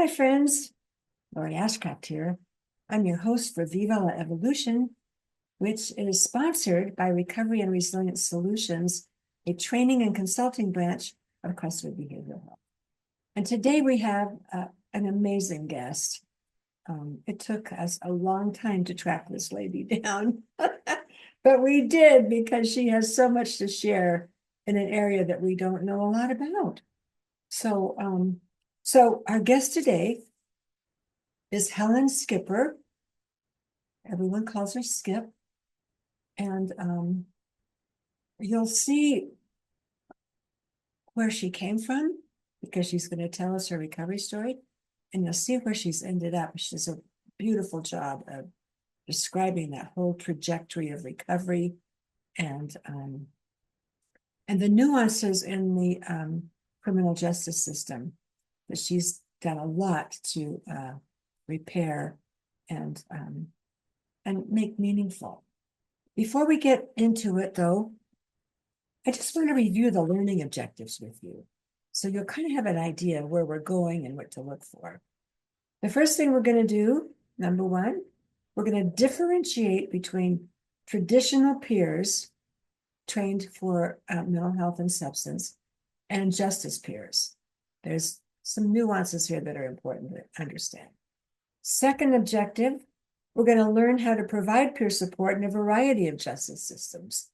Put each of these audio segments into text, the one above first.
friends. Lori Ashcraft here. I'm your host for Viva La Evolution, which is sponsored by Recovery and Resilience Solutions, a training and consulting branch of Crestwood Behavioral Health. And today we have an amazing guest. It took us a long time to track this lady down, but we did because she has so much to share in an area that we don't know a lot about. So our guest today is Helen Skipper. Everyone calls her Skip. And you'll see where she came from because she's going to tell us her recovery story. And you'll see where she's ended up. She does a beautiful job of describing that whole trajectory of recovery and the nuances in the criminal justice system that she's done a lot to repair and make meaningful. Before we get into it, though, I just want to review the learning objectives with you, so you'll kind of have an idea of where we're going and what to look for. The first thing we're going to do, number one, we're going to differentiate between traditional peers trained for mental health and substance and justice peers. There's some nuances here that are important to understand. Second objective, we're going to learn how to provide peer support in a variety of justice systems,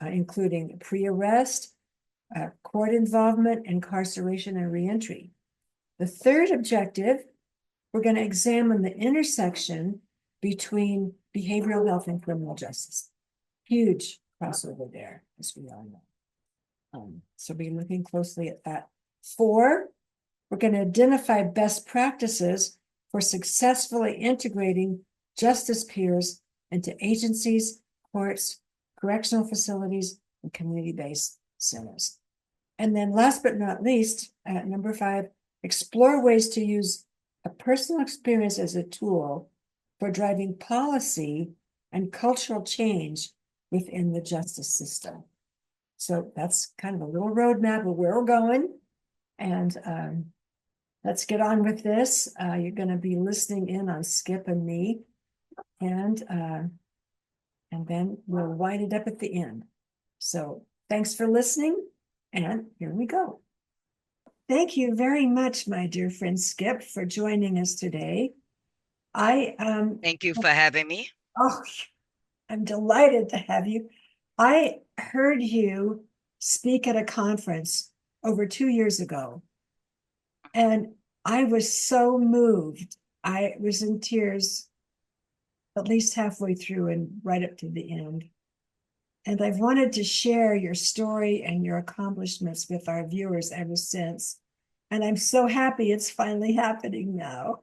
including pre-arrest, court involvement, incarceration, and reentry. The third objective, we're going to examine the intersection between behavioral health and criminal justice. Huge crossover there, as we all know. So be looking closely at that. 4, we're going to identify best practices for successfully integrating justice peers into agencies, courts, correctional facilities, and community-based centers. And then last but not least, number 5, explore ways to use a personal experience as a tool for driving policy and cultural change within the justice system. So that's kind of a little roadmap of where we're going. And let's get on with this. You're going to be listening in on Skip and me. And then we'll wind it up at the end. So thanks for listening, and here we go. Thank you very much, my dear friend Skip, for joining us today. Thank you for having me. Oh, I'm delighted to have you. I heard you speak at a conference over 2 years ago, and I was so moved. I was in tears at least halfway through and right up to the end. And I've wanted to share your story and your accomplishments with our viewers ever since. And I'm so happy it's finally happening now.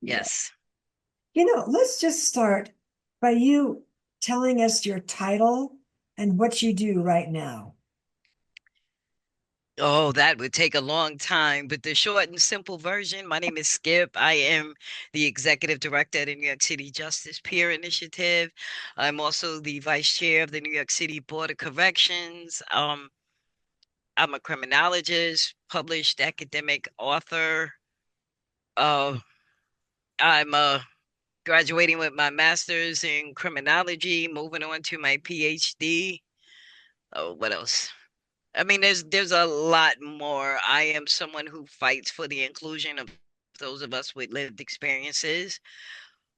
Yes. Let's just start by you telling us your title and what you do right now. Oh, that would take a long time, but the short and simple version, my name is Skip. I am the executive director at the New York City Justice Peer Initiative. I'm also the vice chair of the New York City Board of Corrections. I'm a criminologist, published academic author. Uh, I'm graduating with my master's in criminology, moving on to my PhD. Oh, what else? I mean, there's a lot more. I am someone who fights for the inclusion of those of us with lived experiences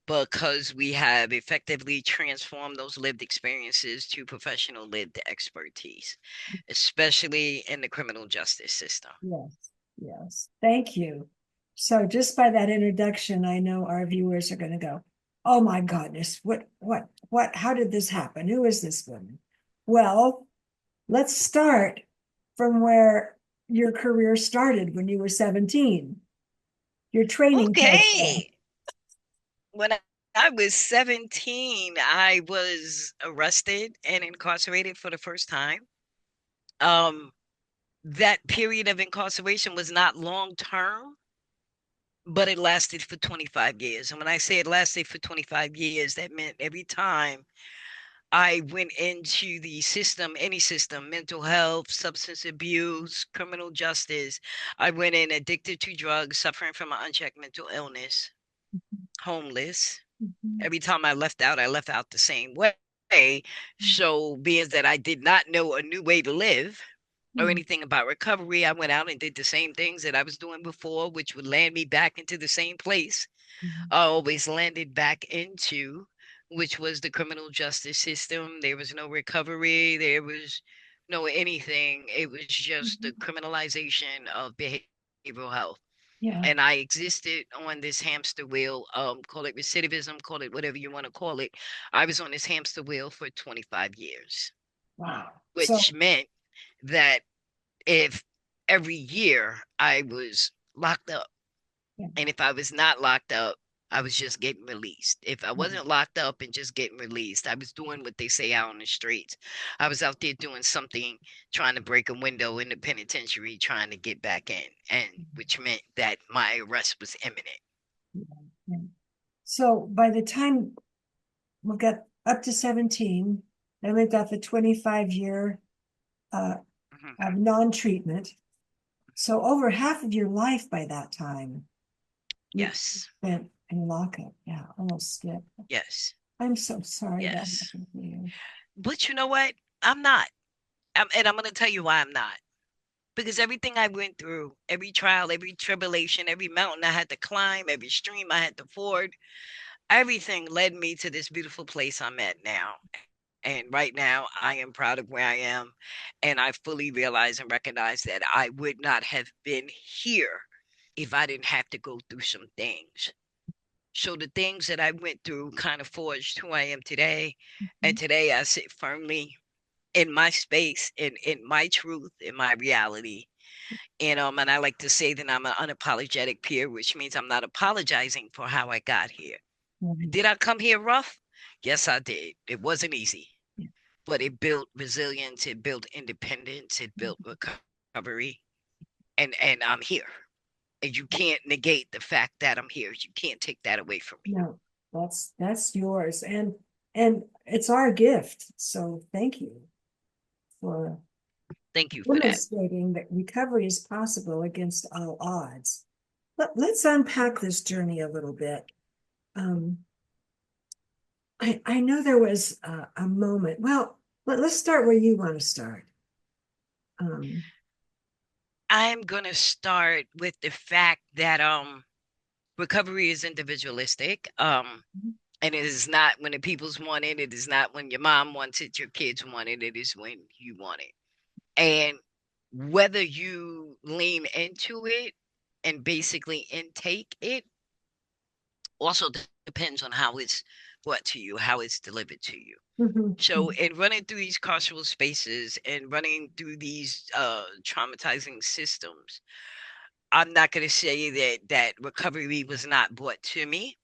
because we have effectively transformed those lived experiences to professional lived expertise, especially in the criminal justice system. Yes. Thank you. So just by that introduction, I know our viewers are going to go, oh my goodness, how did this happen? Who is this woman? Well, let's start from where your career started when you were 17. Your training program. Okay. When I was 17, I was arrested and incarcerated for the first time. That period of incarceration was not long term, but it lasted for 25 years. And when I say it lasted for 25 years, that meant every time I went into the system, any system, mental health, substance abuse, criminal justice. I went in addicted to drugs, suffering from an unchecked mental illness, homeless. Mhm. Every time I left out the same way. So, being that I did not know a new way to live or Mhm. anything about recovery, I went out and did the same things that I was doing before, which would land me back into the same place Mhm. I always landed back into, which was the criminal justice system. There was no recovery, there was no anything. It was just the Mhm. criminalization of behavioral health. Yeah. And I existed on this hamster wheel, call it recidivism, call it whatever you want to call it. I was on this hamster wheel for 25 years, Wow. So, which meant that if every year I was locked up, yeah. and if I was not locked up, I was just getting released. If I Mhm. wasn't locked up and just getting released, I was doing what they say out on the streets. I was out there doing something, trying to break a window in the penitentiary, trying to get back in, and which meant that my arrest was imminent. Yeah. Yeah. So by the time we got up to 17, then we got the 25-year uh, Mhm. of non-treatment. So over half of your life by that time, you Yes, spent in lockup. Yeah, almost skip. yes, I'm so sorry that yes. happened to you. But you know what? I'm not. And I'm going to tell you why I'm not. Because everything I went through, every trial, every tribulation, every mountain I had to climb, every stream I had to ford, everything led me to this beautiful place I'm at now. And right now, I am proud of where I am. And I fully realize and recognize that I would not have been here if I didn't have to go through some things. So the things that I went through kind of forged who I am today. And Mhm. today I sit firmly in my space, in my truth, in my reality. And I like to say that I'm an unapologetic peer, which means I'm not apologizing for how I got here. Mhm. Did I come here rough? Yes, I did. It wasn't easy, Yeah. but it built resilience, it built independence, it built recovery, and I'm here. And you can't negate the fact that I'm here. You can't take that away from me. No, that's yours. And it's our gift. So thank you for Thank you for that. demonstrating that recovery is possible against all odds. Let's unpack this journey a little bit. Um, I know there was a moment. Well, let's start where you want to start. Um, I'm gonna start with the fact that recovery is individualistic. And it is not when the people's want it. It is not when your mom wants it, your kids want it. It is when you want it. And whether you lean into it and basically intake it also depends on how it's brought to you, how it's delivered to you. mhm, So, in running through these carceral spaces and running through these traumatizing systems, I'm not going to say that recovery was not brought to me,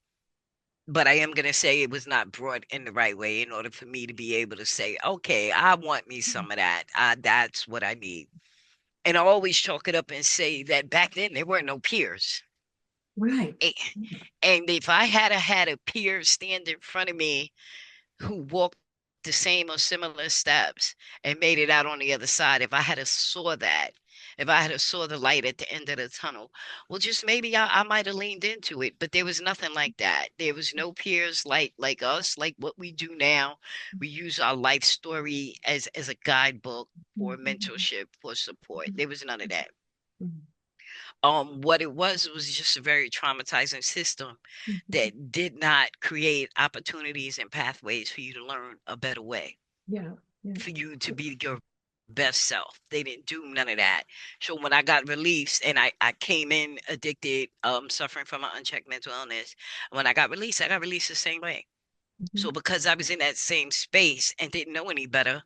but I am going to say it was not brought in the right way in order for me to be able to say, okay, I want me some of that. That's what I need. And I always chalk it up and say that back then there were no peers. right. A- And if I had a peer stand in front of me who walked the same or similar steps and made it out on the other side, if I had a saw that, if I had a saw the light at the end of the tunnel, well, just maybe I might have leaned into it. But there was nothing like that. There was no peers like us, like what we do now. We use our life story as a guidebook for Mhm, mentorship, for support. There was none of that. mhm, What it was just a very traumatizing system mhm. that did not create opportunities and pathways for you to learn a better way, Yeah, yeah. for you to be your best self. They didn't do none of that. So when I got released and I came in addicted, suffering from an unchecked mental illness, when I got released the same way. Mhm, So because I was in that same space and didn't know any better,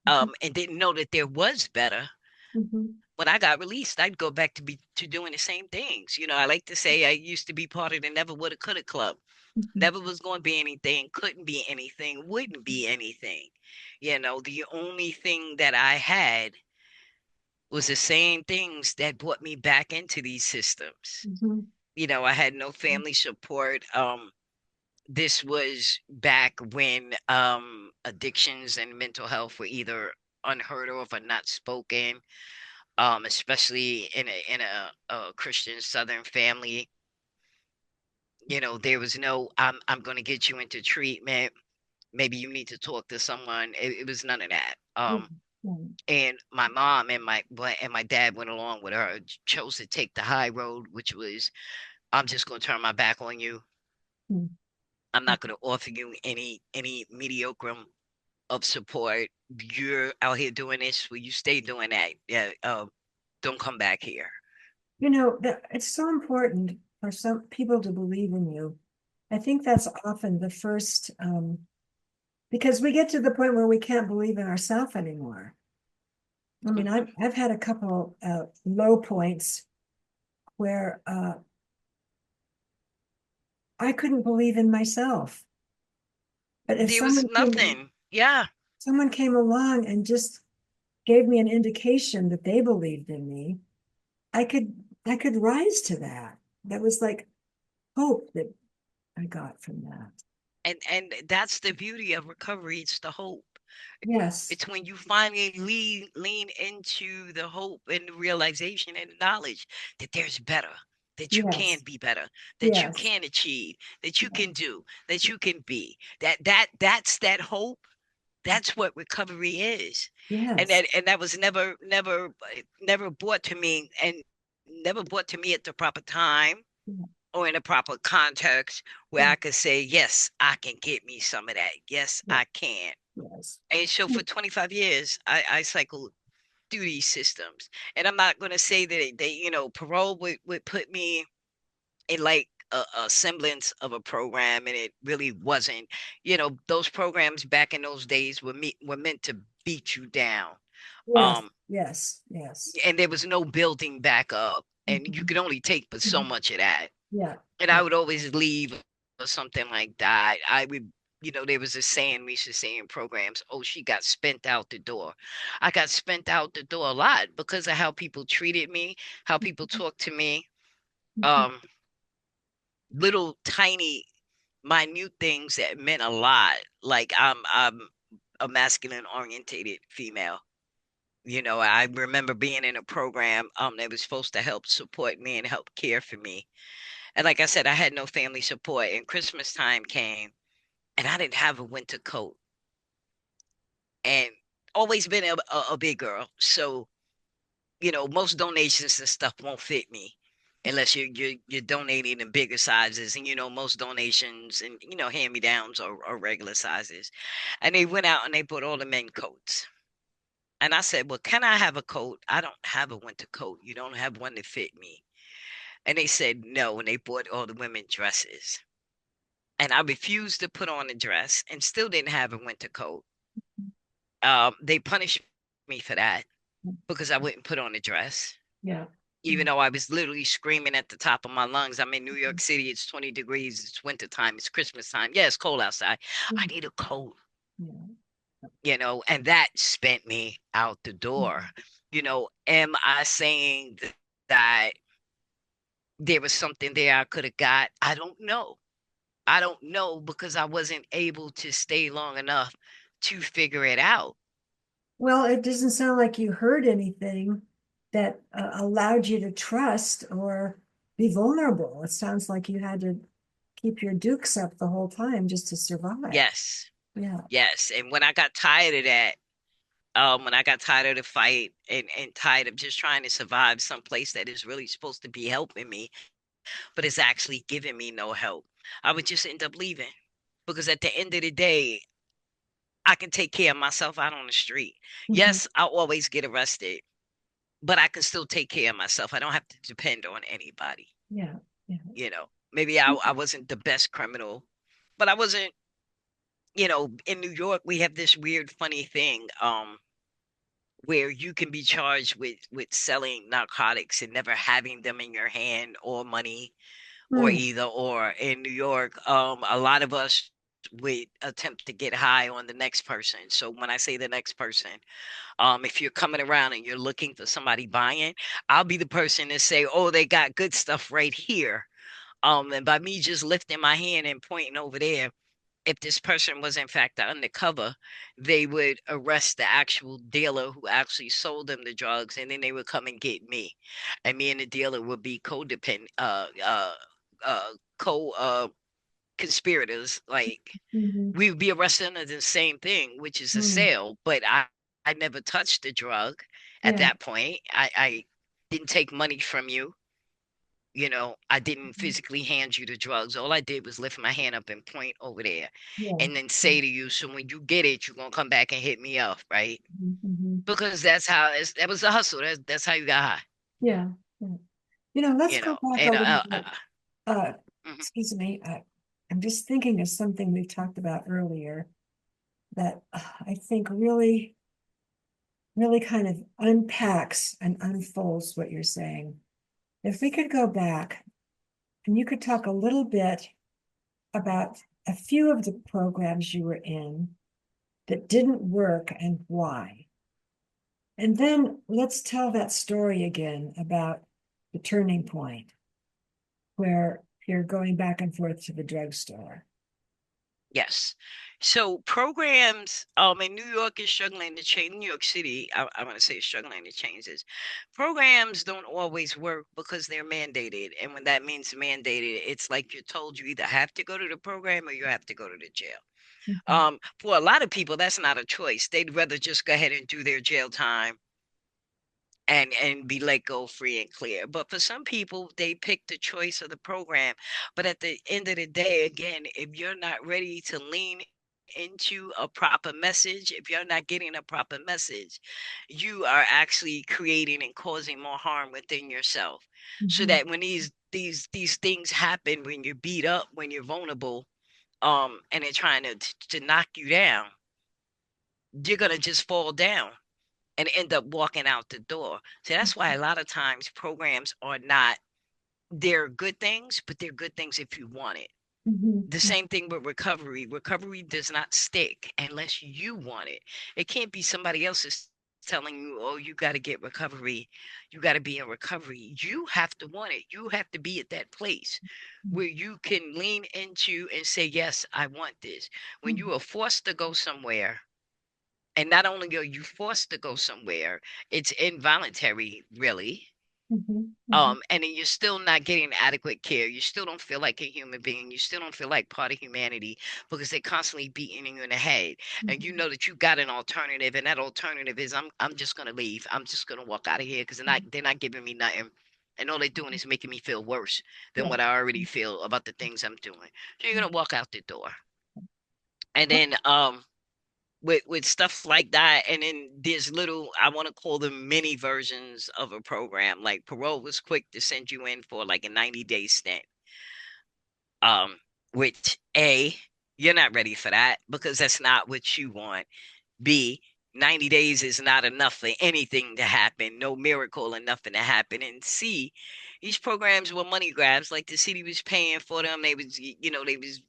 mhm, and didn't know that there was better, mhm, when I got released, I'd go back to doing the same things. I like to say I used to be part of the never woulda coulda club. mhm, Never was going to be anything, couldn't be anything, wouldn't be anything. The only thing that I had was the same things that brought me back into these systems. mhm, I had no family support. This was back when addictions and mental health were either unheard of or not spoken, especially in a Christian Southern family. There was no, I'm going to get you into treatment. Maybe you need to talk to someone. It was none of that. Mm, mm, And my mom and my dad went along with her, chose to take the high road, which was, I'm just going to turn my back on you. mm. I'm not going to offer you any mediocre of support. You're out here doing this. Will you stay doing that? Yeah. Don't come back here. That it's so important for some people to believe in you. I think that's often the first, because we get to the point where we can't believe in ourselves anymore. I mean, Mhm. I've had a couple low points where I couldn't believe in myself. But if There was nothing. Yeah. someone came along and just gave me an indication that they believed in me, I could I could rise to that. That was like hope that I got from that. And that's the beauty of recovery. It's the hope. Yes, It's when you finally lean into the hope and the realization and the knowledge that there's better, that you can yes, be better, that you yes, can achieve, that you yes, can do, that you can be. That's that hope. That's what recovery is. And yes, that was never brought to me, and never brought to me at the proper time or in a proper context where yes, I could say, yes, I can get me some of that. Yes, yes, I can. yes. And so for 25 years, I cycled through these systems. And I'm not going to say that parole would put me in like a semblance of a program, and it really wasn't. Those programs back in those days were meant to beat you down. Yes, Um, yes, yes. and there was no building back up, and you Mhm, could only take but so mhm. much of that. Yeah, And yeah. I would always leave or something like that. I would, there was a saying we used to say in programs, oh, she got spent out the door. I got spent out the door a lot because of how people treated me, how people talked to me. Mhm. Um, Little tiny minute things that meant a lot. Like I'm a masculine orientated female. I remember being in a program that was supposed to help support me and help care for me. And like I said, I had no family support, and Christmas time came, and I didn't have a winter coat, and always been a big girl. So, most donations and stuff won't fit me unless you're donating in bigger sizes. And most donations and hand-me-downs are regular sizes. And they went out and they bought all the men coats. And I said, well, can I have a coat? I don't have a winter coat. You don't have one to fit me. And they said no, and they bought all the women dresses. And I refused to put on a dress and still didn't have a winter coat. They punished me for that because I wouldn't put on a dress, Yeah. even though I was literally screaming at the top of my lungs. I'm in New York City. It's 20 degrees. It's winter time. It's Christmas time. Yeah, it's cold outside. I Mhm. need a coat, Yeah. and that spent me out the door. Mhm. Am I saying that there was something there I could have got? I don't know. I don't know because I wasn't able to stay long enough to figure it out. Well, it doesn't sound like you heard anything that allowed you to trust or be vulnerable. It sounds like you had to keep your dukes up the whole time just to survive. Yes, Yeah. yes. And when I got tired of that, when I got tired of the fight and tired of just trying to survive someplace that is really supposed to be helping me, but is actually giving me no help, I would just end up leaving. Because at the end of the day, I can take care of myself out on the street. Mhm. Yes, I'll always get arrested, but I can still take care of myself. I don't have to depend on anybody. Yeah. Yeah. Maybe I wasn't the best criminal, but I wasn't, in New York, we have this weird, funny thing, where you can be charged with selling narcotics and never having them in your hand or money or Hmm. either or. In New York, a lot of us would attempt to get high on the next person. So when I say the next person, if you're coming around and you're looking for somebody buying, I'll be the person to say, oh, they got good stuff right here. And by me just lifting my hand and pointing over there, if this person was in fact undercover, they would arrest the actual dealer who actually sold them the drugs, and then they would come and get me, and me and the dealer would be codependent, uh, co conspirators. Like Mm-hmm. we would be arrested under the same thing, which is a Mm. sale. But I never touched the drug at Yeah. that point. I didn't take money from you. I didn't Mhm. physically hand you the drugs. All I did was lift my hand up and point over there Yeah. and then say to you, so when you get it, you're going to come back and hit me up, right? Mm-hmm. Because that was a hustle. That's how you got high, Yeah. Yeah. Let's go back a and little bit. Uh, mhm. excuse me. I'm just thinking of something we talked about earlier that I think really, really kind of unpacks and unfolds what you're saying. If we could go back and you could talk a little bit about a few of the programs you were in that didn't work and why. And then let's tell that story again about the turning point where you're going back and forth to the drugstore. Yes. So programs, in New York is struggling to change. New York City, I want to say is struggling to change this. Programs don't always work because they're mandated, and when that means mandated, it's like you're told you either have to go to the program or you have to go to the jail. Mhm. For a lot of people, that's not a choice. They'd rather just go ahead and do their jail time and be let go free and clear. But for some people, they pick the choice of the program. But at the end of the day, again, if you're not ready to lean into a proper message, if you're not getting a proper message, you are actually creating and causing more harm within yourself. So Mhm. that when these things happen, when you're beat up, when you're vulnerable, and they're trying to knock you down, you're gonna just fall down and end up walking out the door. So that's why a lot of times programs are not, they're good things, but they're good things if you want it. Mhm. The same thing with recovery. Recovery does not stick unless you want it. It can't be somebody else's telling you, oh, you got to get recovery. You got to be in recovery. You have to want it. You have to be at that place where you can lean into and say, yes, I want this. When Mhm. you are forced to go somewhere, and not only are you forced to go somewhere, it's involuntary, really. Mhm. Mhm. And then you're still not getting adequate care. You still don't feel like a human being. You still don't feel like part of humanity because they're constantly beating you in the head. And you Mhm. know that you got an alternative, and that alternative is I'm just gonna leave. I'm just gonna walk out of here because they're not giving me nothing. And all they're doing is making me feel worse than Yeah. what I already feel about the things I'm doing. So you're Mhm. gonna walk out the door. And then with stuff like that, and then there's little, I want to call them mini versions of a program. Like parole was quick to send you in for like a 90-day stint, um which A, you're not ready for that because that's not what you want. B, 90 days is not enough for anything to happen, no miracle or nothing to happen. And C, these programs were money grabs. Like the city was paying for them. They was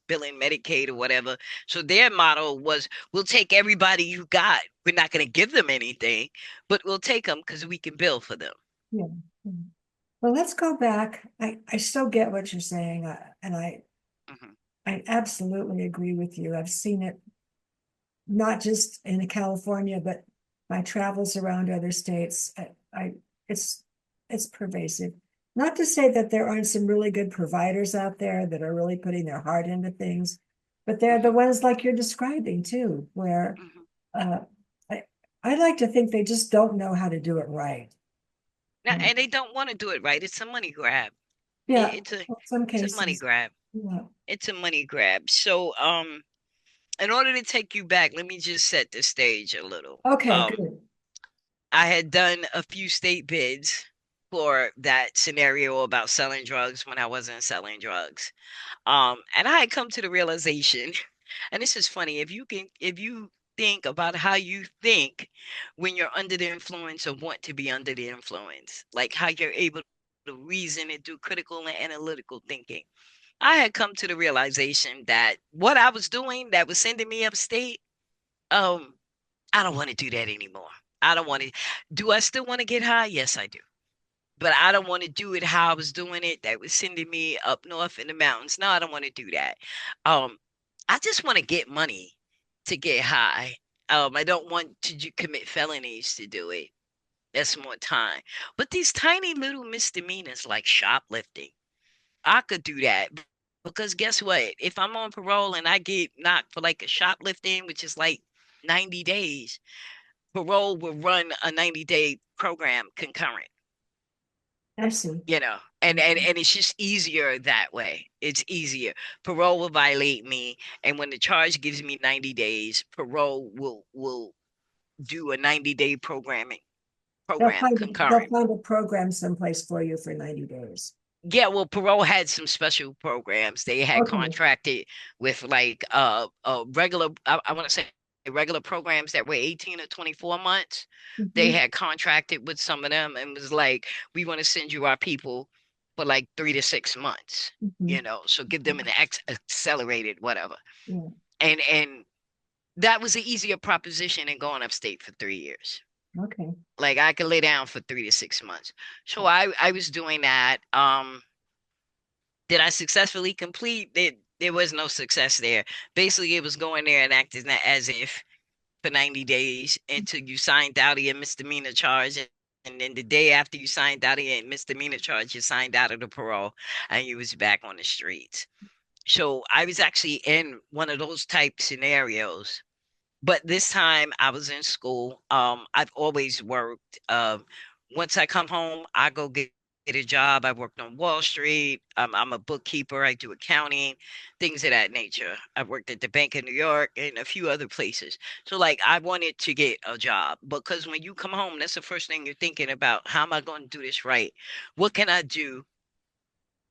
billing Medicaid or whatever. So their motto was, we'll take everybody you got. We're not going to give them anything, but we'll take them because we can bill for them. Yeah. Mhm. Well, let's go back. I still get what you're saying, and Hmm. I absolutely agree with you. I've seen it not just in California, but my travels around other states. I it's it's pervasive. Not to say that there aren't some really good providers out there that are really putting their heart into things, but they're the Hmm. ones like you're describing too, where Hmm. uh, I I like to think they just don't know how to do it right. Now, and they don't want to do it right. It's a money grab. Yeah, It's a in some it's a money cases. grab. Yeah. It's a money grab. So, in order to take you back, let me just set the stage a little. Okay, good. I had done a few state bids for that scenario about selling drugs when I wasn't selling drugs. And I had come to the realization, and this is funny, if you think about how you think when you're under the influence or want to be under the influence, like how you're able to reason and do critical and analytical thinking. I had come to the realization that what I was doing that was sending me upstate, um, I don't want to do that anymore. I don't want to. Do I still want to get high? Yes, I do. but I don't want to do it how I was doing it. That was sending me up north in the mountains. No, I don't want to do that. Um, I just want to get money to get high. I don't want to commit felonies to do it. That's more time. But these tiny little misdemeanors like shoplifting, I could do that because guess what? If I'm on parole and I get knocked for like a shoplifting, which is like 90 days, parole will run a 90-day program concurrent, I see. and it's just easier that way. It's easier. Parole will violate me, and when the charge gives me 90 days, parole will do a 90-day program They'll concurrent. find a program someplace for you for 90 days. Yeah, well, parole had some special programs. They had Okay. contracted with like regular, I want to say regular programs that were 18 or 24 months. They Mhm, had contracted with some of them and was like, we want to send you our people for like 3 to 6 months, mhm, so give them an accelerated whatever. yeah, And that was an easier proposition than going upstate for 3 years. okay. Like I could lay down for 3 to 6 months. So I was doing that. Did I successfully complete it? There was no success there. Basically, it was going there and acting as if for 90 days until you signed out of your misdemeanor charge. And then the day after you signed out of your misdemeanor charge, you signed out of the parole and you was back on the streets. So I was actually in one of those type scenarios, but this time I was in school. I've always worked. Once I come home, I go get a job. I worked on Wall Street. I'm a bookkeeper. I do accounting, things of that nature. I worked at the Bank of New York and a few other places. So like I wanted to get a job because when you come home, that's the first thing you're thinking about. How am I going to do this right? What can I do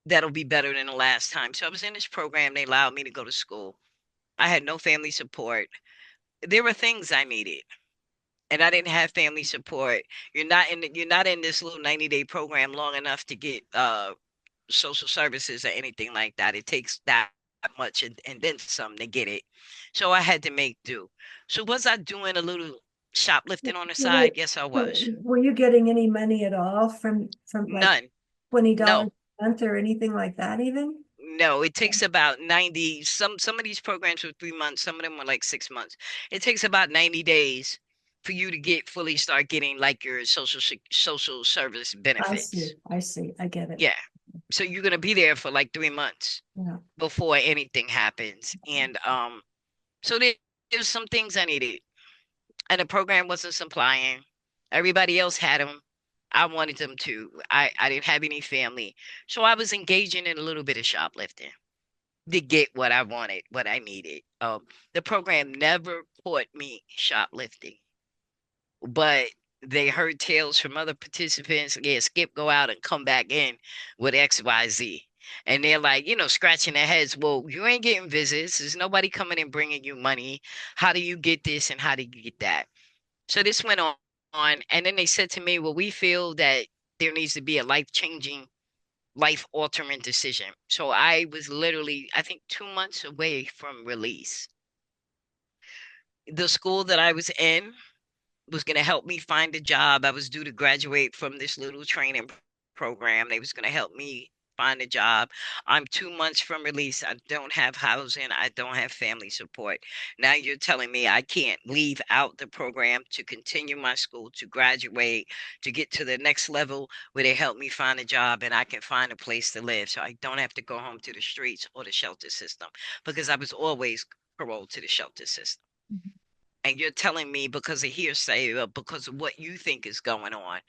that'll be better than the last time? So I was in this program. They allowed me to go to school. I had no family support. There were things I needed and I didn't have family support. You're not in this little 90-day program long enough to get social services or anything like that. It takes that much and then some to get it. So I had to make do. So was I doing a little shoplifting on the Wait, side? Yes, I so was. were you getting any money at all from like None. $20 No. a month or anything like that even? No, it takes about 90. Some of these programs were 3 months, some of them were like 6 months. It takes about 90 days for you to get fully start getting like your social service I see. benefits. I see. I get it. Yeah. So you're gonna be there for like 3 months Yeah. before anything happens. And so there's some things I needed. And the program wasn't supplying. Everybody else had them. I wanted them to. I didn't have any family. So I was engaging in a little bit of shoplifting to get what I wanted, what I needed. The program never caught me shoplifting, but they heard tales from other participants. Yeah, Skip go out and come back in with XYZ. And they're like, scratching their heads. Well, you ain't getting visits. There's nobody coming and bringing you money. How do you get this and how do you get that? So this went on. And then they said to me, well, we feel that there needs to be a life-changing, life-altering decision. So I was literally, I think, 2 months away from release. The school that I was in was going to help me find a job. I was due to graduate from this little training program. They was going to help me find a job. I'm 2 months from release. I don't have housing. I don't have family support. Now you're telling me I can't leave out the program to continue my school, to graduate, to get to the next level where they help me find a job and I can find a place to live. So I don't have to go home to the streets or the shelter system because I was always paroled to the shelter system. And you're telling me because of hearsay or because of what you think is going on,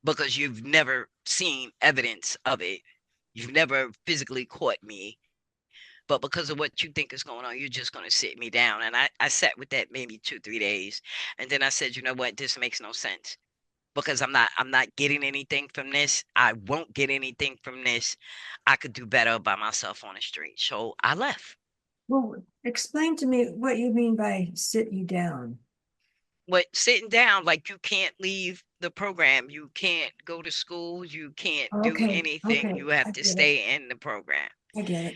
because you've never seen evidence of it, you've never physically caught me, but because of what you think is going on, you're just going to sit me down. And I sat with that maybe 2 3 days, and then I said, you know what, this makes no sense because I'm not getting anything from this. I won't get anything from this. I could do better by myself on the street. So I left. Well, explain to me what you mean by sit you down. But sitting down, like you can't leave the program, you can't go to school, you can't do Okay. anything, Okay. you I have to get it. stay in the program. I get it.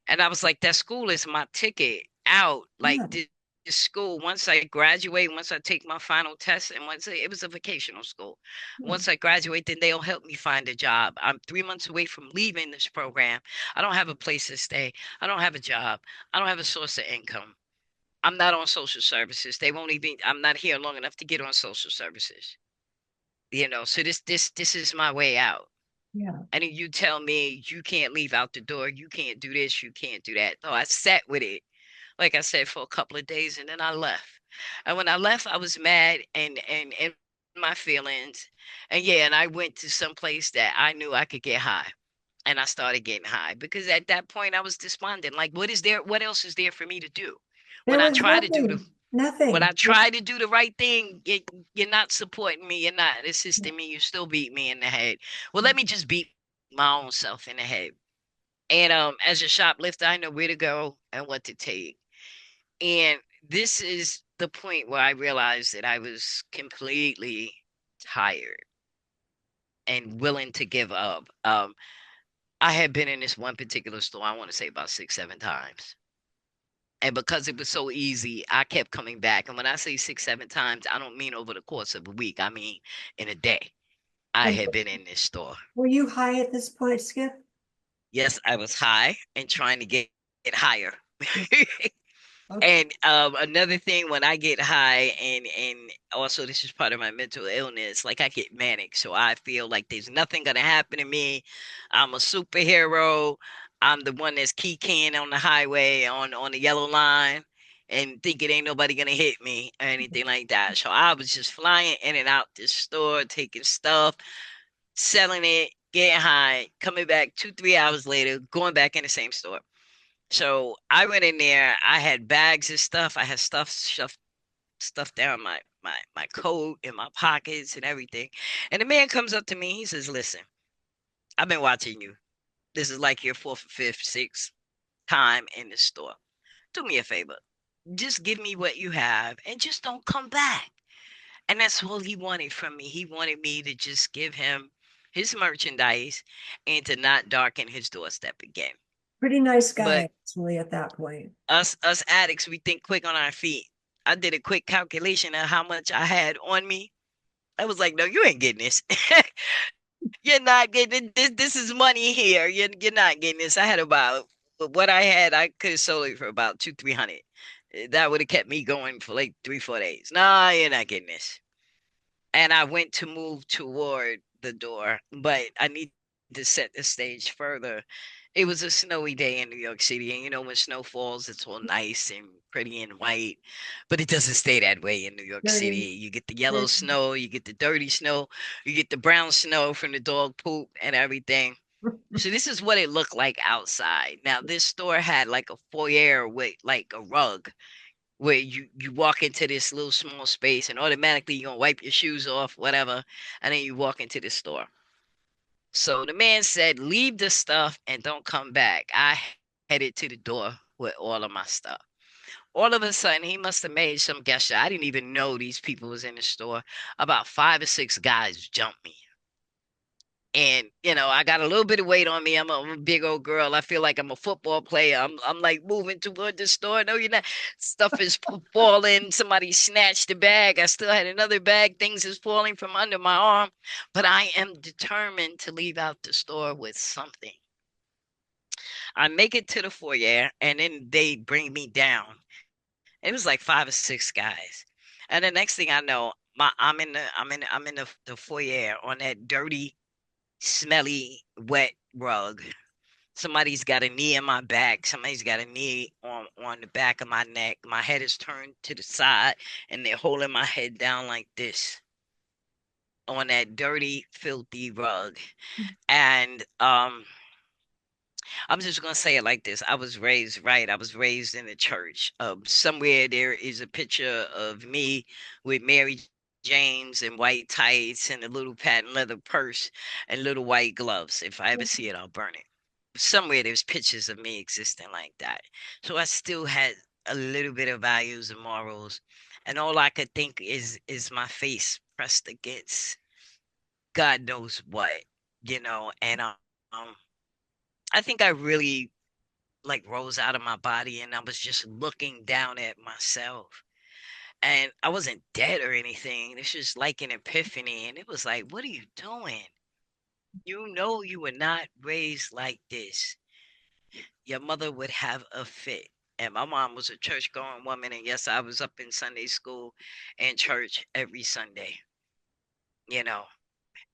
And I was like, that school is my ticket out. Like, Yeah. school. Once I graduate, once I take my final test, and it was a vocational school. Hmm. Once I graduate, then they'll help me find a job. I'm 3 months away from leaving this program. I don't have a place to stay. I don't have a job. I don't have a source of income. I'm not on social services. They won't even, I'm not here long enough to get on social services. So this is my way out. Yeah. And then you tell me you can't leave out the door, you can't do this, you can't do that. So I sat with it, like I said, for a couple of days, and then I left. And when I left, I was mad and my feelings. And yeah, and I went to some place that I knew I could get high. And I started getting high because at that point I was despondent. Like, what else is there for me to do? When There I was try to do the nothing, when I nothing. try to do the right thing, you're not supporting me, you're not assisting me, you still beat me in the head. Well, let me just beat my own self in the head. And as a shoplifter, I know where to go and what to take. And this is the point where I realized that I was completely tired and willing to give up. I had been in this one particular store, I want to say about 6, 7 times. And because it was so easy, I kept coming back. And when I say 6, 7 times, I don't mean over the course of a week. I mean in a day. I And had been in this store. were you high at this point, Skip? Yes, I was high and trying to get higher. Okay. And another thing, when I get high, and also this is part of my mental illness, like I get manic, so I feel like there's nothing gonna happen to me. I'm a superhero. I'm the one that's keying on the highway on the yellow line, and thinking ain't nobody gonna hit me or anything like that. So I was just flying in and out this store, taking stuff, selling it, getting high, coming back 2, 3 hours later, going back in the same store. So I went in there. I had bags of stuff. I had stuff down my coat in my pockets and everything. And the man comes up to me. He says, "Listen, I've been watching you. This is like your fourth, fifth, sixth time in the store. Do me a favor. Just give me what you have and just don't come back." And that's all he wanted from me. He wanted me to just give him his merchandise and to not darken his doorstep again. Pretty nice But guy, actually, at that point. us addicts, we think quick on our feet. I did a quick calculation of how much I had on me. I was like, no, you ain't getting this. You're not getting it. This is money here. You're not getting this. I had about, but what I had, I could have sold it for about 2, 300. That would have kept me going for like 3, 4 days. Nah, you're not getting this. And I went to move toward the door, but I need to set the stage further. It was a snowy day in New York City, and when snow falls, it's all nice and pretty and white, but it doesn't stay that way in New York City. Dirty. You get the yellow Dirty. snow, you get the dirty snow, you get the brown snow from the dog poop and everything. So this is what it looked like outside. Now this store had like a foyer with like a rug where you walk into this little small space and automatically you're gonna wipe your shoes off, whatever, and then you walk into the store. So the man said, "Leave the stuff and don't come back." I headed to the door with all of my stuff. All of a sudden, he must have made some gesture. I didn't even know these people was in the store. About 5 or 6 guys jumped me. And I got a little bit of weight on me. I'm a big old girl. I feel like I'm a football player. I'm like moving toward the store. No, you're not. Stuff is falling. Somebody snatched the bag. I still had another bag. Things is falling from under my arm. But I am determined to leave out the store with something. I make it to the foyer, and then they bring me down. It was like 5 or 6 guys. And the next thing I know, I'm in the foyer on that dirty, smelly, wet rug. Somebody's got a knee in my back. Somebody's got a knee on the back of my neck. My head is turned to the side, and they're holding my head down like this on that dirty, filthy rug. And I'm just gonna say it like this. I was raised right. I was raised in the church. Somewhere there is a picture of me with Mary James and white tights and a little patent leather purse and little white gloves. If I ever see it, I'll burn it. Somewhere there's pictures of me existing like that. So I still had a little bit of values and morals, and all I could think is my face pressed against God knows what, and um I think I really like rose out of my body, and I was just looking down at myself. And I wasn't dead or anything. This was like an epiphany. And it was like, what are you doing? You know, you were not raised like this. Your mother would have a fit. And my mom was a church going woman. And yes, I was up in Sunday school and church every Sunday, you know.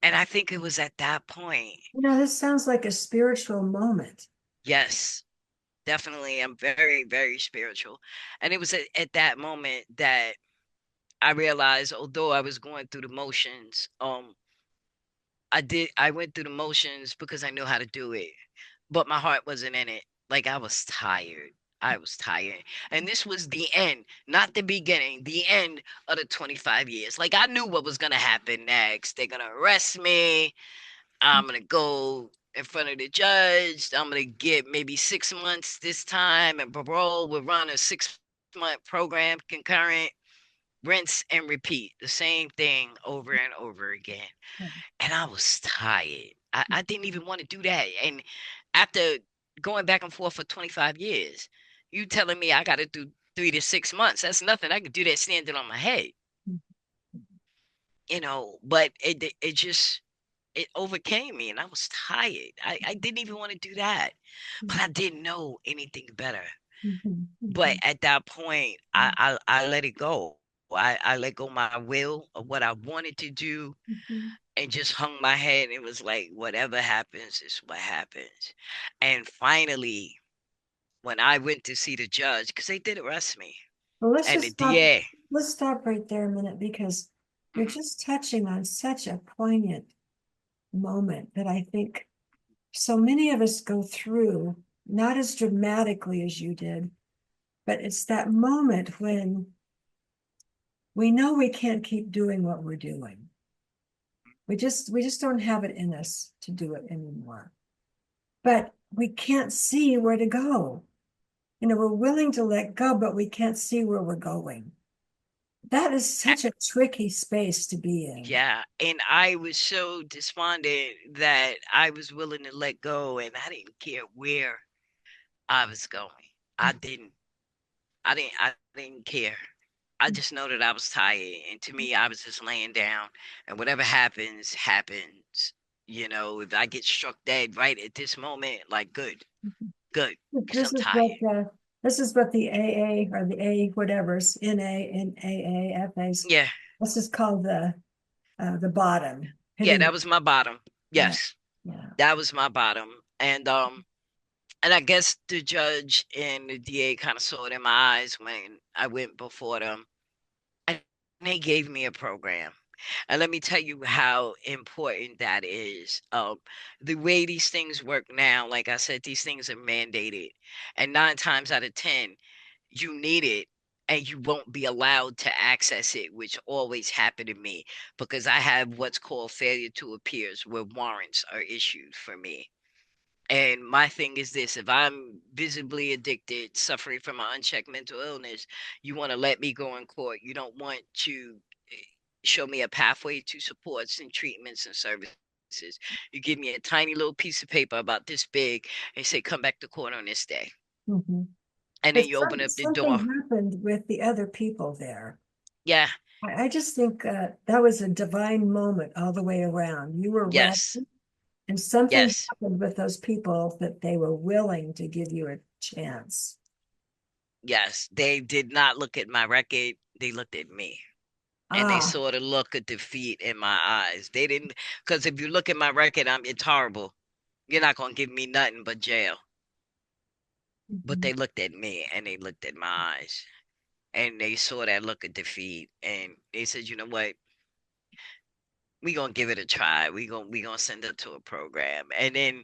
And I think it was at that point. This sounds like a spiritual moment. Yes, definitely. I'm very, very spiritual. And it was at that moment that I realized, although I was going through the motions, I went through the motions because I knew how to do it, but my heart wasn't in it. Like I was tired. I was tired. And this was the end, not the beginning, the end of the 25 years. Like I knew what was going to happen next. They're going to arrest me. I'm going to go in front of the judge. I'm going to get maybe 6 months this time, and parole will run a 6-month program concurrent, rinse and repeat the same thing over and over again. And I was tired. I didn't even want to do that. And after going back and forth for 25 years, you telling me I got to do 3 to 6 months. That's nothing. I could do that standing on my head, but it just, it overcame me and I was tired. I didn't even want to do that, but I didn't know anything better. But at that point, I let it go. I let go my will of what I wanted to do and just hung my head. It was like, whatever happens is what happens. And finally, when I went to see the judge, because they did arrest me, Well, let's and the just stop. DA, Let's stop right there a minute because you're mhm, just touching on such a poignant moment that I think so many of us go through, not as dramatically as you did, but it's that moment when we know we can't keep doing what we're doing. We just don't have it in us to do it anymore. But we can't see where to go. We're willing to let go, but we can't see where we're going. That is a- such a tricky space to be in. yeah. And I was so despondent that I was willing to let go, and I didn't care where I was going. I didn't. I didn't care. I just know that I was tired. And to me, I was just laying down. And whatever happens, happens. If I get struck dead right at this moment, like good, because This I'm is tired. what the this is what the AA or the A whatever's NA and AAFA's. Yeah. This is called the bottom Yeah, hitting. that was my bottom. Yeah, Yes. yeah. That was my bottom. And I guess the judge and the DA kind of saw it in my eyes when I went before them. And they gave me a program. And let me tell you how important that is. The way these things work now, like I said, these things are mandated. And 9 times out of 10, you need it and you won't be allowed to access it, which always happened to me because I have what's called failure to appears, where warrants are issued for me. And my thing is this: if I'm visibly addicted, suffering from an unchecked mental illness, you want to let me go in court. You don't want to show me a pathway to supports and treatments and services. You give me a tiny little piece of paper about this big and say, come back to court on this day. Mhm. And But then you open up the something door. happened with the other people there. Yeah, I just think that was a divine moment all the way around. You were ready, yes, and something yes, happened with those people that they were willing to give you a chance. yes. They did not look at my record, they looked at me. And they Ah, saw the look of defeat in my eyes. They didn't, because if you look at my record, it's horrible. You're not gonna give me nothing but jail. But mhm, they looked at me and they looked at my eyes and they saw that look of defeat and they said, you know what? We gonna give it a try. We gonna send her to a program. And then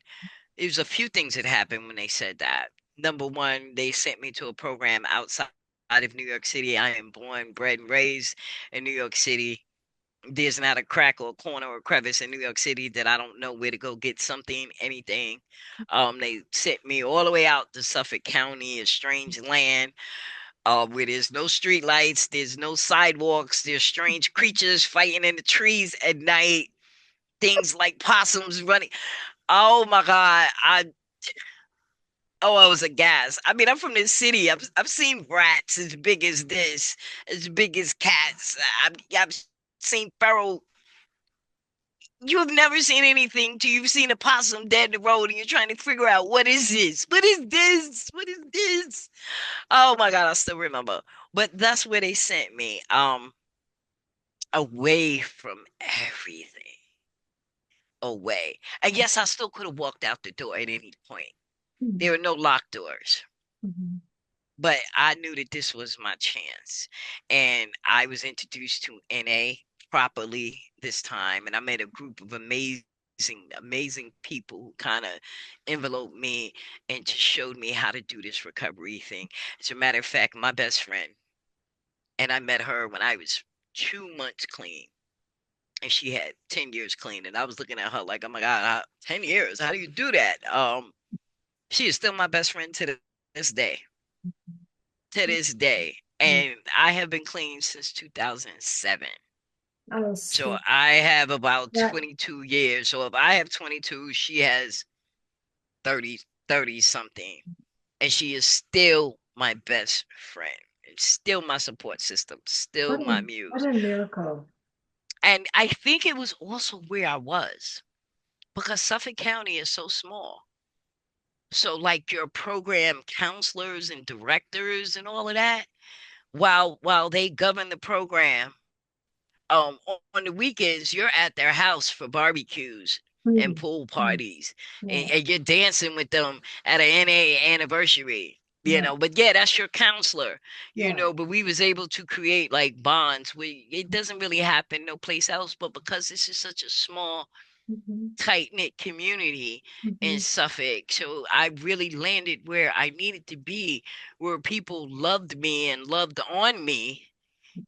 there's a few things that happened when they said that. Number one, they sent me to a program outside of New York City. I am born, bred, and raised in New York City. There's not a crack or a corner or crevice in New York City that I don't know where to go get something, anything. They sent me all the way out to Suffolk County, a strange land, where there's no street lights, there's no sidewalks, there's strange creatures fighting in the trees at night, things like possums running. Oh my God, Oh, I was aghast. I mean, I'm from the city. I've seen rats as big as this, as big as cats. I've seen feral. You've never seen anything till you've seen a possum dead in the road and you're trying to figure out what is this? What is this? What is this? Oh my God, I still remember. But that's where they sent me, away from everything. Away. And yes, I still could have walked out the door at any point. Mhm, There were no locked doors. mhm, But I knew that this was my chance. And I was introduced to NA properly this time. And I met a group of amazing people who kind of enveloped me and just showed me how to do this recovery thing. As a matter of fact, my best friend, and I met her when I was 2 months clean. And she had 10 years clean. And I was looking at her like, oh my God, 10 years? How do you do that? She is still my best friend to this day. To this day. mhm. And I have been clean since 2007. Oh, So Skip, I have about that, 22 years. So if I have 22, she has 30, 30 something. And she is still my best friend. It's still my support system, still my what muse. a miracle. And I think it was also where I was because Suffolk County is so small. So like your program counselors and directors and all of that, while they govern the program, on the weekends you're at their house for barbecues and Mm, pool mm, parties, yeah, and you're dancing with them at an NA anniversary, yeah, but yeah, that's your counselor, yeah. but we was able to create like bonds where it doesn't really happen no place else, but because this is such a small Mhm, tight-knit community in mhm, Suffolk, so I really landed where I needed to be, where people loved me and loved on me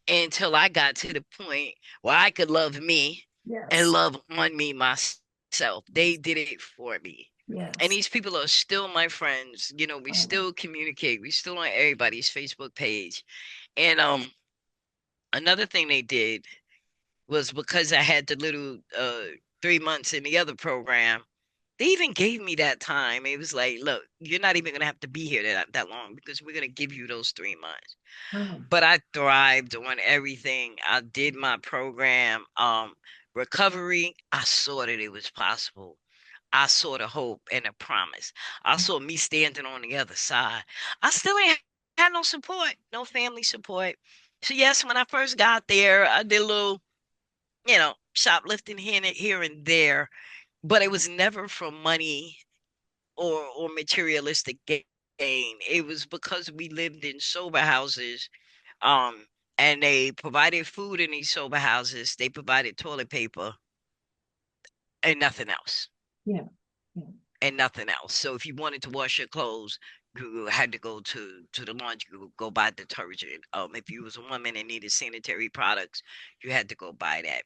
until I got to the point where I could love me and yes, love on me myself. They did it for me. And yes. these people are still my friends. We Oh, still communicate. We still on everybody's Facebook page. And another thing they did was because I had the little 3 months in the other program, they even gave me that time. It was like, look, you're not even gonna have to be here that long because we're gonna give you those 3 months. oh, But I thrived on everything. I did my program. Recovery, I saw that it was possible. I saw the hope and the promise. I saw me standing on the other side. I still ain't had no support, no family support. So yes, when I first got there, I did a little, shoplifting here and there, but it was never for money or materialistic gain. It was because we lived in sober houses, um, and they provided food in these sober houses. They provided toilet paper and nothing else. yeah, yeah. And nothing else. So if you wanted to wash your clothes, you had to go to the laundry, go buy detergent. If you was a woman and needed sanitary products, you had to go buy that.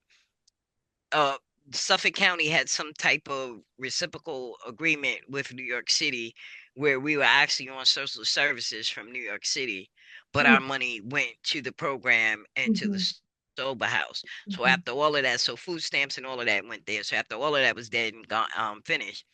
uh Suffolk County had some type of reciprocal agreement with New York City where we were actually on social services from New York City, but our Mm, money went to the program and to the mhm, sober house. So mhm. after all of that, so food stamps and all of that went there. So after all of that was dead and gone, finished,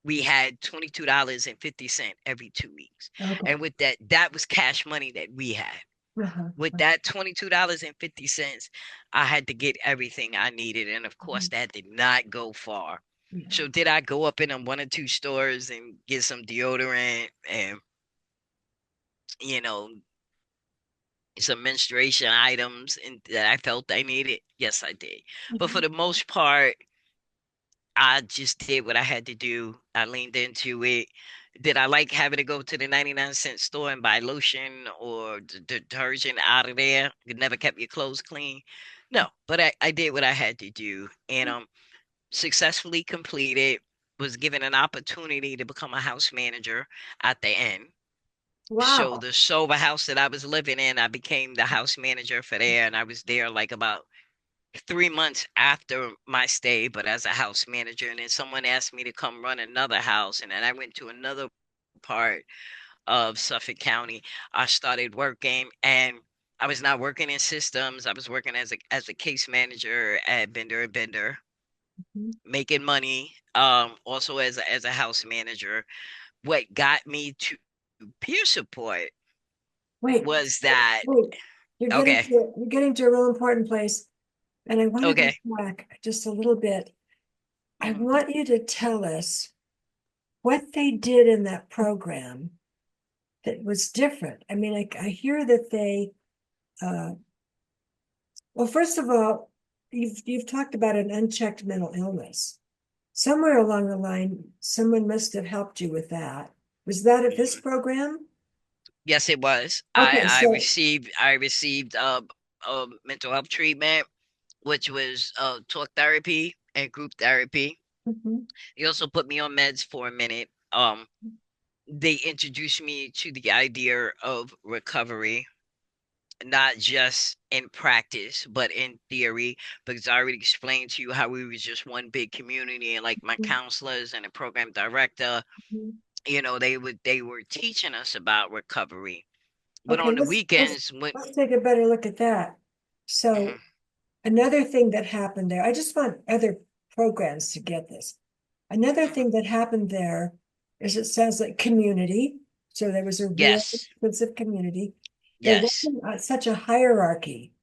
we had $22.50 every 2 weeks. Okay. And with that, that was cash money that we had. Uh-huh. With that $22.50, I had to get everything I needed. And of course, Mhm, that did not go far. yeah. So did I go up in them one or two stores and get some deodorant and, you know, some menstruation items and that I felt I needed? Yes, I did. But for Mhm, the most part, I just did what I had to do. I leaned into it. Did I like having to go to the 99-cent store and buy lotion or detergent out of there? You never kept your clothes clean. No, but I did what I had to do and successfully completed, was given an opportunity to become a house manager at the end. So wow. the sober house that I was living in, I became the house manager for there, and I was there like about 3 months after my stay, but as a house manager. And then someone asked me to come run another house. And then I went to another part of Suffolk County. I started working and I was not working in systems. I was working as a case manager at Bender and Bender, Mhm, making money, also as a house manager. what got me to peer support Wait, was that wait. okay, You're getting to a real important place, and I want to go okay. back just a little bit. I Mhm. want you to tell us what they did in that program that was different. I mean, I hear that they, uh, well, first of all, you've talked about an unchecked mental illness. Somewhere along the line, someone must have helped you with that. Was that at this Mhm. program? Yes, it was. Okay, so, I received mental health treatment, which was talk therapy and group therapy. mhm, He also put me on meds for a minute. They introduced me to the idea of recovery, not just in practice, but in theory, because I already explained to you how we was just one big community, and like my mhm, counselors and the program director, mhm. they were teaching us about recovery. But Okay, on the weekends, when let's take a better look at that. So mhm, another thing that happened there, I just want other programs to get this. Another mhm, thing that happened there is it sounds like community. So there was a real yes, sense of community. There yes, wasn't such a hierarchy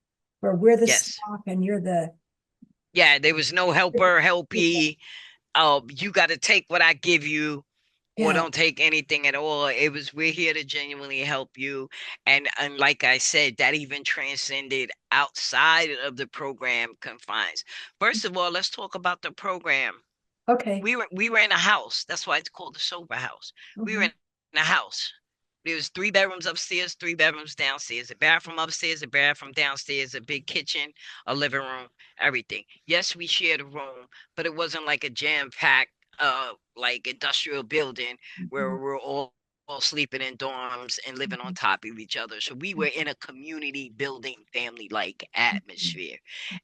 where we're the yes, staff and you're the, yeah, there was no helper, helpy. You got to take what I give you, or yeah, don't take anything at all. It was we're here to genuinely help you, and like I said, that even transcended outside of the program confines. First of all, let's talk about the program. okay. We were in a house. That's why it's called the sober house. We were Mhm, in a house. There was 3 bedrooms upstairs, 3 bedrooms downstairs, a bathroom upstairs, a bathroom downstairs, a big kitchen, a living room, everything. Yes, we shared a room, but it wasn't like a jam-packed like industrial building where mhm, we're all sleeping in dorms and living on top of each other. So we were in a community building family like mhm, atmosphere,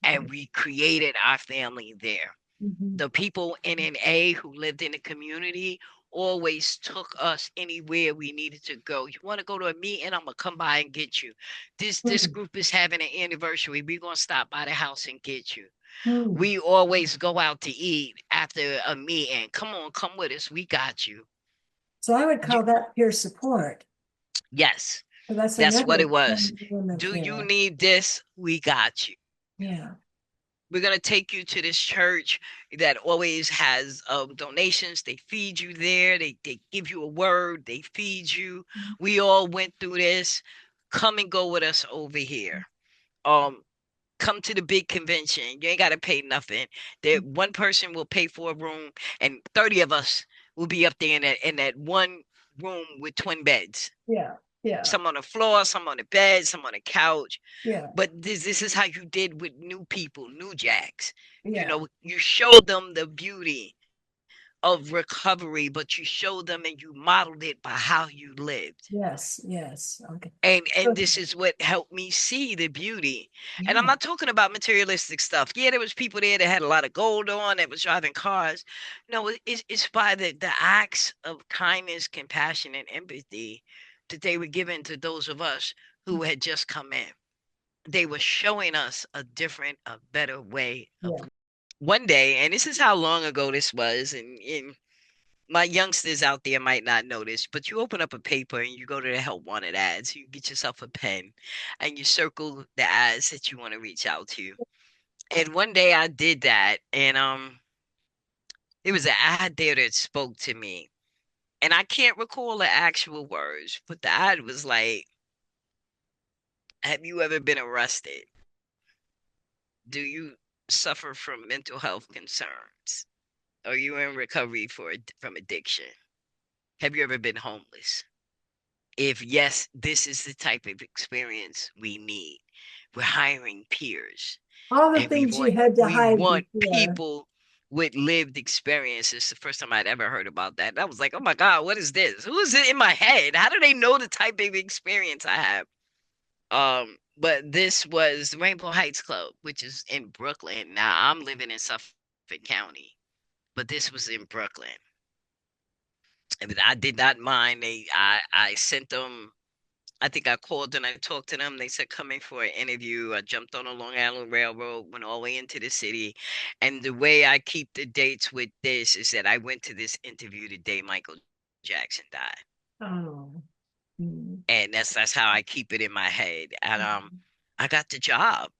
and we created our family there. mhm, The people in NA who lived in the community always took us anywhere we needed to go. You want to go to a meeting? I'm gonna come by and get you. This mhm, group is having an anniversary. We're gonna stop by the house and get you. mhm. We always go out to eat after a meeting. Come on, come with us. We got you. So I would You call that peer support. yes, So that's that's what another it was. element Do you there. need this? We got you. Yeah. We're gonna take you to this church that always has donations. They feed you there. They give you a word. They feed you. We all went through this. Come and go with us over here. Um, come to the big convention. You ain't gotta pay nothing. There, one person will pay for a room, and 30 of us will be up there in that one room with twin beds. Yeah. Yeah. Some on the floor, some on the bed, some on the couch. Yeah. But this is how you did with new people, new jacks. Yeah. You showed them the beauty of recovery, but you showed them and you modeled it by how you lived. Yes. Yes. Okay. And So, this is what helped me see the beauty. And I'm yeah. not talking about materialistic stuff. Yeah, there was people there that had a lot of gold on, that was driving cars. No, it's by the acts of kindness, compassion, and empathy that they were given to those of us who had just come in. They were showing us a different, a better way of Yeah. one day, and this is how long ago this was, and my youngsters out there might not know this, but you open up a paper and you go to the help wanted ads. You get yourself a pen and you circle the ads that you want to reach out to. And one day I did that, and there was an ad there that spoke to me. And I can't recall the actual words, but the ad was like, have you ever been arrested? Do you suffer from mental health concerns? Are you in recovery from addiction? Have you ever been homeless? If yes, this is the type of experience we need. We're hiring peers, All the and things you had to we hide want before. people with lived experiences. The first time I'd ever heard about that, I was like, "Oh my God, what is this? Who is it in my head? How do they know the type of experience I have?" But this was Rainbow Heights Club, which is in Brooklyn. Now I'm living in Suffolk County, but this was in Brooklyn. And I did not mind. I sent them. I think I called and I talked to them. They said come in for an interview. I jumped on a Long Island Railroad, went all the way into the city. And the way I keep the dates with this is that I went to this interview the day Michael Jackson died. Oh. Mm. And that's how I keep it in my head. And I got the job.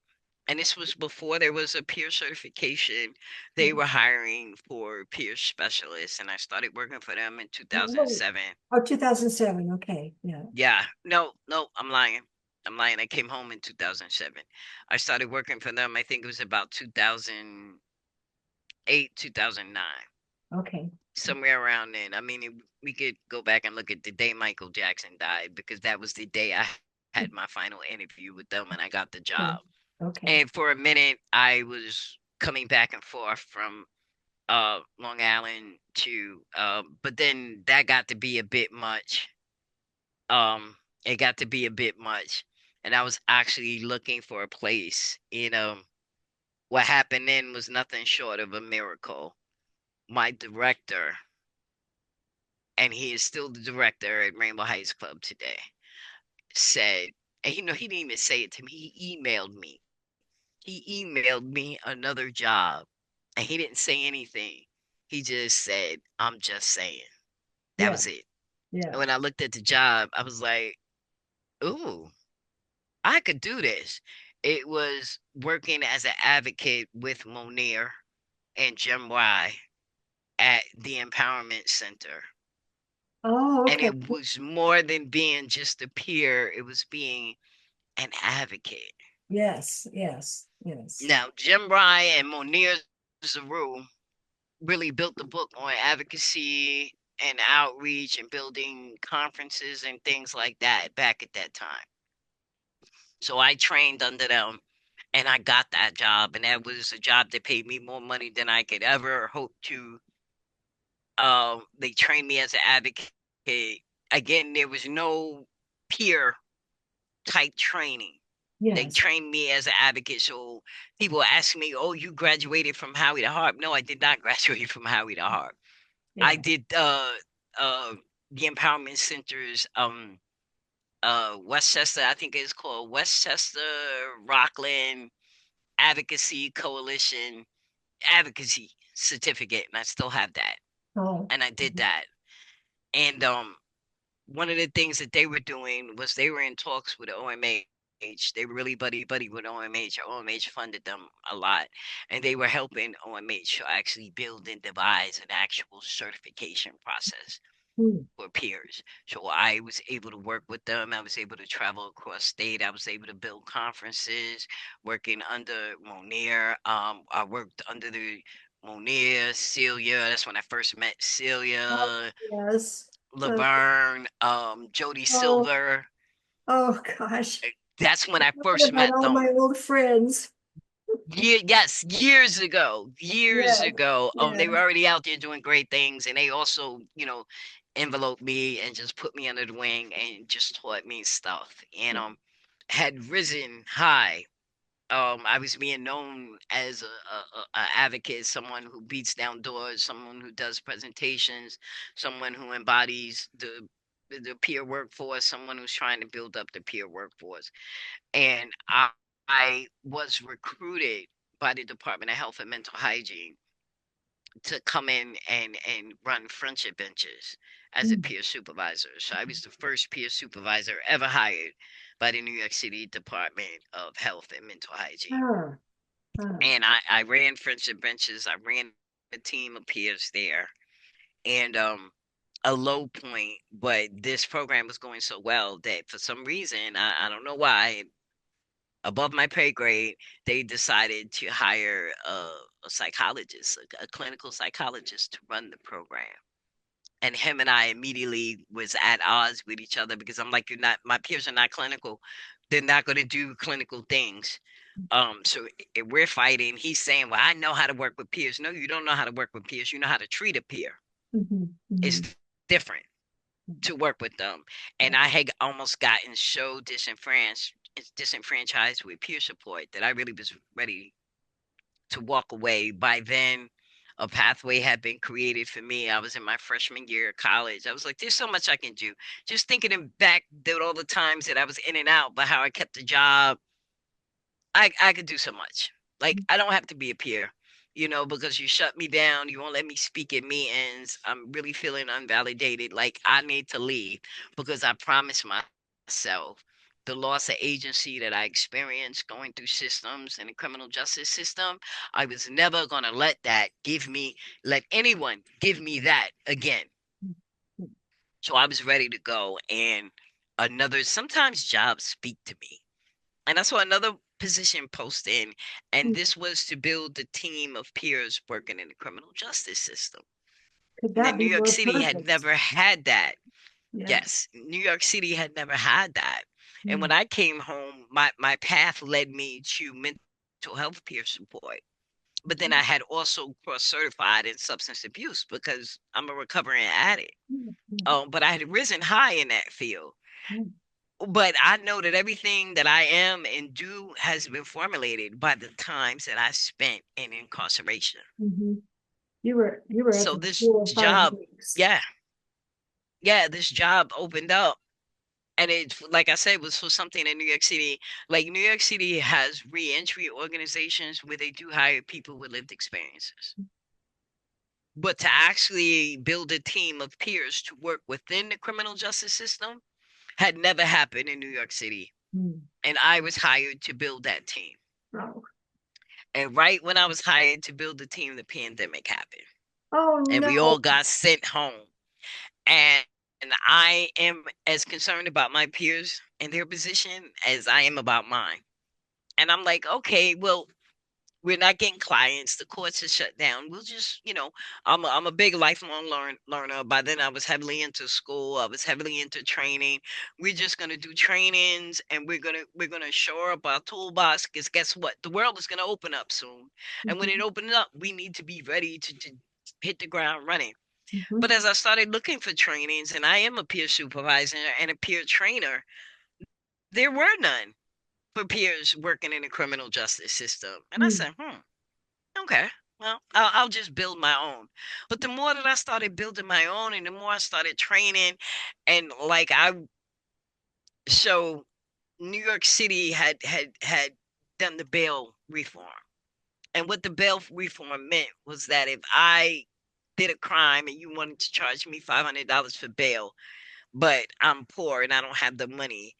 And this was before there was a peer certification. They were hiring for peer specialists, and I started working for them in Oh, 2007. oh, 2007. Okay. Yeah. Yeah, no, no, I'm lying. I'm lying. I came home in 2007. I started working for them, I think it was about 2008, 2009, Okay. somewhere around then. I mean, we could go back and look at the day Michael Jackson died because that was the day I had my final interview with them and I got the Okay. job. Okay. And for a minute, I was coming back and forth from Long Island to but then that got to be a bit much. Um it got to be a bit much and I was actually looking for a place, what happened then was nothing short of a miracle. My director, and he is still the director at Rainbow Heights Club today, said, and he didn't even say it to me, he emailed me another job and he didn't say anything. He just said, I'm just saying. That Yeah. was it. Yeah. And when I looked at the job, I was like, ooh, I could do this. It was working as an advocate with Monir and Jim Y at the Empowerment Center. Oh, And okay. it was more than being just a peer, it was being an advocate. Yes. Yes. Yes. Now, Jim Y and Monir Zaru really built the book on advocacy and outreach and building conferences and things like that back at that time. So I trained under them and I got that job. And that was a job that paid me more money than I could ever hope to. They trained me as an advocate. Again, there was no peer type training. They Yes. trained me as an advocate. So people ask me, oh, you graduated from Howie to Harp. No, I did not graduate from Howie to Harp. I Yeah. did uh the empowerment centers Westchester, I think it's called Westchester Rockland Advocacy Coalition advocacy certificate and I still have that. Oh. And I did that. And one of the things that they were doing was they were in talks with the OMH. They were really buddy buddy with OMH. OMH funded them a lot, and they were helping OMH to actually build and devise an actual certification process Mm. for peers. So I was able to work with them. I was able to travel across state. I was able to build conferences, working under Monir. I worked under the Monir, Celia. That's when I first met Oh, Celia, yes. Laverne, Jody Oh, Silver. oh gosh. That's when I Talking first about met all them. my old friends. Yes, years ago, years Yes. ago. They were Yes. already out there doing great things, and they also, enveloped me and just put me under the wing and just taught me stuff. And had risen high. I was being known as a advocate, someone who beats down doors, someone who does presentations, someone who embodies the peer workforce, someone who's trying to build up the peer workforce. And I was recruited by the Department of Health and Mental Hygiene to come in and run friendship benches as a Mm. peer supervisor. So I was the first peer supervisor ever hired by the New York City Department of Health and Mental Hygiene. Ah, ah. And I ran friendship benches. I ran a team of peers there. And a low point, but this program was going so well that for some reason, I don't know why, above my pay grade, they decided to hire a psychologist, a clinical psychologist to run the program. And him and I immediately was at odds with each other because I'm like, you're not, my peers are not clinical. They're not going to do clinical things. So if we're fighting, he's saying, well, I know how to work with peers. No, you don't know how to work with peers. You know how to treat a peer. Mhm, mhm. It's different to work with them. Yeah. And I had almost gotten so disenfranchised with peer support that I really was ready to walk away. By then, a pathway had been created for me. I was in my freshman year of college. I was like, there's so much I can do. Just thinking back that all the times that I was in and out, but how I kept the job, I could do so much. Like, I don't have to be a peer. because you shut me down, you won't let me speak at meetings. I'm really feeling unvalidated. Like I need to leave because I promised myself the loss of agency that I experienced going through systems in the criminal justice system. I was never going to let anyone give me that again. So I was ready to go. And sometimes jobs speak to me. And I saw another position posted, and Mm. this was to build a team of peers working in the criminal justice system. Could And then that New be York more City had perfect? never had that. Yeah. Yes, New York City had never had that. And Mm. when I came home, my path led me to mental health peer support. But then I had also cross certified in substance abuse because I'm a recovering addict. Mm. Mm. But I had risen high in that field. Mm. But I know that everything that I am and do has been formulated by the times that I spent in incarceration. Mhm. You were at So the this school 5 weeks. yeah, yeah, this job opened up, and it, like I said, was for something in New York City. Like New York City has reentry organizations where they do hire people with lived experiences. But to actually build a team of peers to work within the criminal justice system had never happened in New York City. Mm. And I was hired to build that team. Oh. And right when I was hired to build the team, the pandemic happened. Oh And we no. all got sent home. And I am as concerned about my peers and their position as I am about mine. And I'm like, okay, well, we're not getting clients. The courts are shut down. We'll just, I'm a big lifelong learner. By then, I was heavily into school. I was heavily into training. We're just gonna do trainings, and we're gonna shore up our toolbox. Because guess what? The world is gonna open up soon, and when it Mhm. opens up, we need to be ready to hit the ground running. Mhm. But as I started looking for trainings, and I am a peer supervisor and a peer trainer, there were none for peers working in the criminal justice system. And I Mm. said, okay, well, I'll just build my own. But the more that I started building my own, and the more I started training, and like so New York City had done the bail reform. And what the bail reform meant was that if I did a crime and you wanted to charge me $500 for bail, but I'm poor and I don't have the money,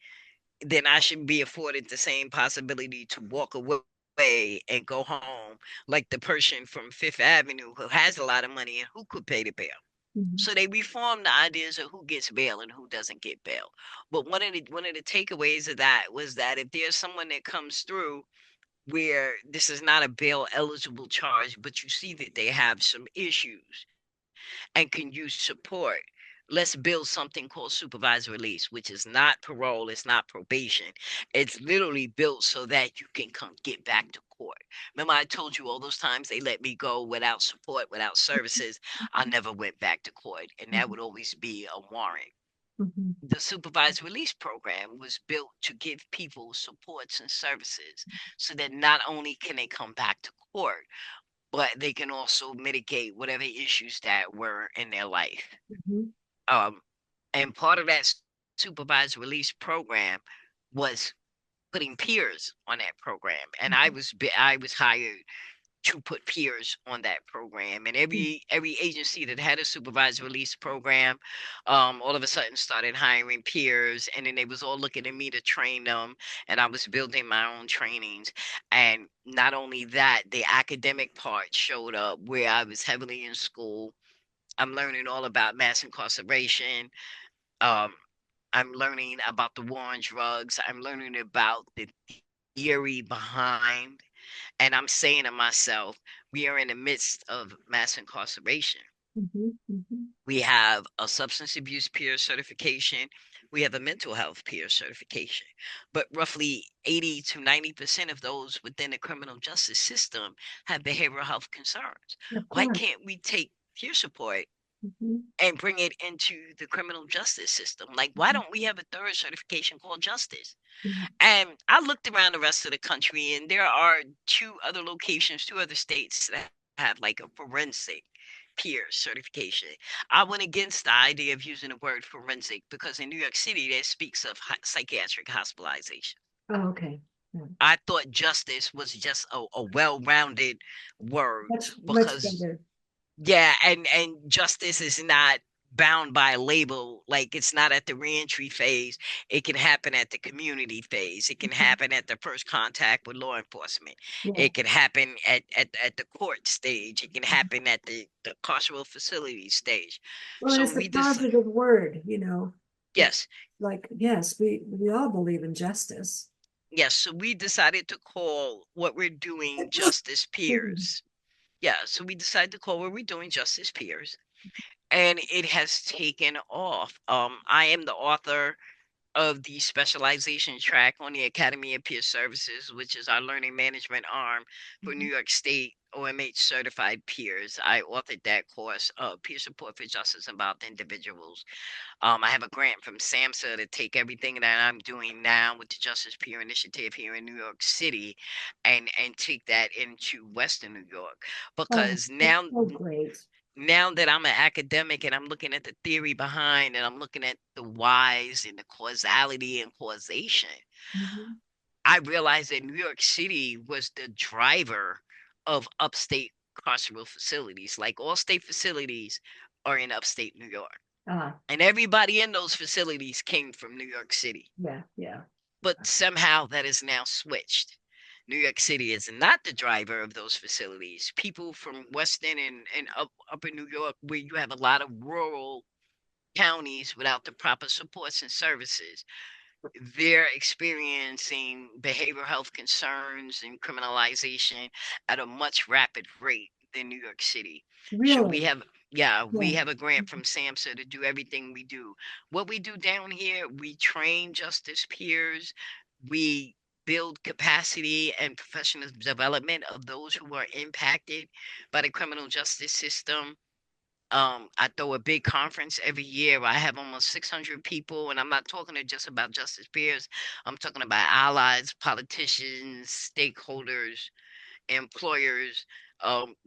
then I should be afforded the same possibility to walk away and go home like the person from Fifth Avenue who has a lot of money and who could pay the bail. Mhm. So they reformed the ideas of who gets bail and who doesn't get bail. But one of the takeaways of that was that if there's someone that comes through where this is not a bail eligible charge, but you see that they have some issues and can use support, let's build something called supervised release, which is not parole, it's not probation. It's literally built so that you can come get back to court. Remember, I told you all those times they let me go without support, without services. I never went back to court, and that Mhm. would always be a warrant. Mhm. The supervised release program was built to give people supports and services so that not only can they come back to court, but they can also mitigate whatever issues that were in their life. Mhm. Um, and part of that supervised release program was putting peers on that program, and Mhm. I was hired to put peers on that program. And Mhm. every agency that had a supervised release program, all of a sudden started hiring peers, and then they was all looking at me to train them, and I was building my own trainings. And not only that, the academic part showed up where I was heavily in school. I'm learning all about mass incarceration. Um, I'm learning about the war on drugs. I'm learning about the theory behind, and I'm saying to myself, we are in the midst of mass incarceration. Mhm. Mhm. We have a substance abuse peer certification. We have a mental health peer certification. But roughly 80 to 90% of those within the criminal justice system have behavioral health concerns. Of Why course. can't we take peer support Mhm. and bring it into the criminal justice system? Like, why Mhm. don't we have a third certification called justice? Mhm. And I looked around the rest of the country, and there are two other states that have like a forensic peer certification. I went against the idea of using the word forensic because in New York City, there speaks of psychiatric hospitalization. Oh, okay. Yeah. I thought justice was just a well-rounded word Much because better. yeah, and justice is not bound by a label. Like it's not at the reentry phase. It can happen at the community phase. It can happen at the first contact with law enforcement. Yeah. It can happen at the court stage. It can happen at the carceral facility stage. Well, and So it's a we just positive word, you know. It's yes, like, yes, we all believe in justice. yes. So we decided to call what we're doing justice peers. Yeah, so we decided to call what we're doing justice peers, and it has taken off. I am the author of the specialization track on the Academy of Peer Services, which is our learning management arm for New York State OMH certified peers. I authored that course, Peer Support for Justice Involved Individuals. I have a grant from SAMHSA to take everything that I'm doing now with the Justice Peer Initiative here in New York City and take that into Western New York Oh, because that's so great. now that I'm an academic and I'm looking at the theory behind and I'm looking at the whys and the causality and causation, Mhm. I realized that New York City was the driver of upstate carceral facilities. Like all state facilities are in upstate New York. Ah, And everybody in those facilities came from New York City. yeah, yeah. But somehow that is now switched. New York City is not the driver of those facilities. People from Weston and upper New York, where you have a lot of rural counties without the proper supports and services, they're experiencing behavioral health concerns and criminalization at a much rapid rate than New York City. So Really? we Yeah. have a grant from SAMHSA to do everything we do. What we do down here, we train justice peers, we build capacity and professional development of those who are impacted by the criminal justice system. I throw a big conference every year. I have almost 600 people, and I'm not talking just about justice peers. I'm talking about allies, politicians, stakeholders, employers.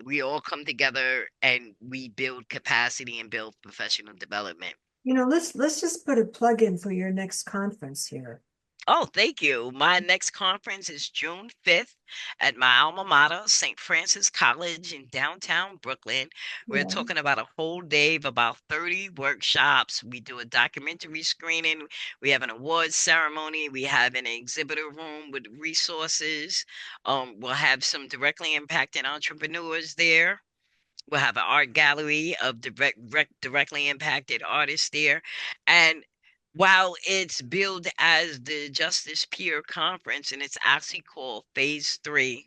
We all come together and we build capacity and build professional development. You know, let's just put a plug in for your next conference here. Oh, thank you. My next conference is June 5th at my alma mater, St. Francis College in downtown Brooklyn. We're Yeah. talking about a whole day of about 30 workshops. We do a documentary screening. We have an awards ceremony. We have an exhibitor room with resources. We'll have some directly impacted entrepreneurs there. We'll have an art gallery of directly impacted artists there. And while it's billed as the Justice Peer Conference, and it's actually called Phase 3,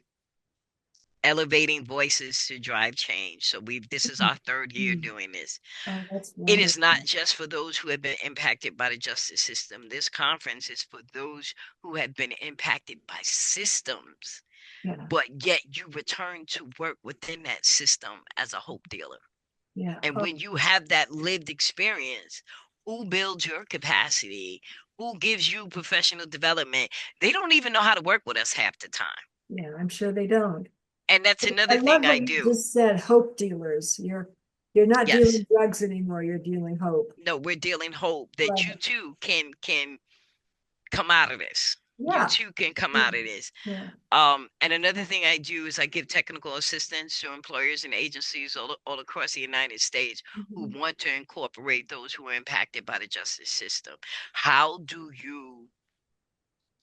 Elevating Voices to Drive Change. So this is our third year Mm. doing this. Oh, that's It is not wonderful. just for those who have been impacted by the justice system. This conference is for those who have been impacted by systems, Yeah, but yet you return to work within that system as a hope dealer. yeah. And Oh, when you have that lived experience, who builds your capacity? Who gives you professional development? They don't even know how to work with us half the time. yeah, I'm sure they don't. And that's I another love thing what I you do. just said, hope dealers. You're not Yes. dealing drugs anymore, you're dealing hope. No, we're dealing hope that Love you it. too can come out of this. You Yeah, too can come yeah, out of this. yeah. And another thing I do is I give technical assistance to employers and agencies all across the United States who Mhm. want to incorporate those who are impacted by the justice system. How do you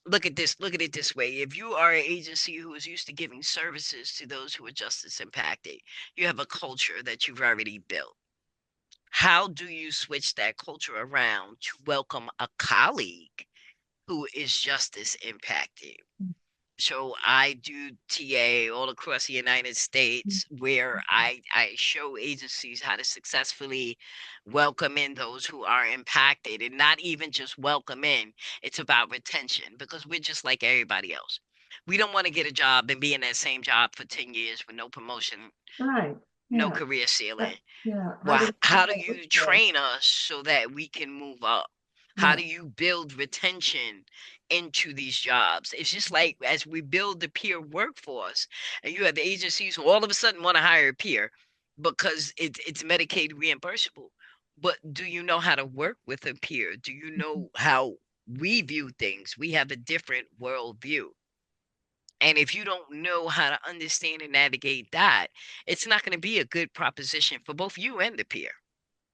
look at this? Look at it this way. If you are an agency who is used to giving services to those who are justice impacted, you have a culture that you've already built. How do you switch that culture around to welcome a colleague who is justice impacted? So I do TA all across the United States where I show agencies how to successfully welcome in those who are impacted and not even just welcome in. It's about retention because we're just like everybody else. We don't want to get a job and be in that same job for 10 years with no promotion, Right, no yeah, career ceiling. yeah. How Well, do how do that look you for? train us so that we can move up? How Yeah. do you build retention into these jobs? It's just like as we build the peer workforce, and you have agencies who all of a sudden want to hire a peer because it's Medicaid reimbursable. But do you know how to work with a peer? Do you know how we view things? We have a different worldview. And if you don't know how to understand and navigate that, it's not going to be a good proposition for both you and the peer.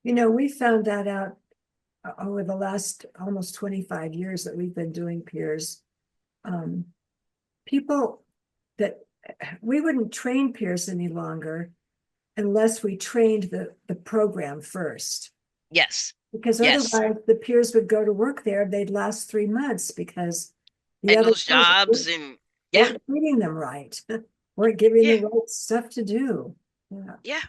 You know, we found that out over the last almost 25 years that we've been doing peers. Um, people that we wouldn't train peers any longer unless we trained the program first. Yes. Because Yes. otherwise the peers would go to work there, they'd last 3 months because the And other those jobs and yeah, weren't treating them right, weren't giving yeah, them right stuff to do. Yeah. yeah.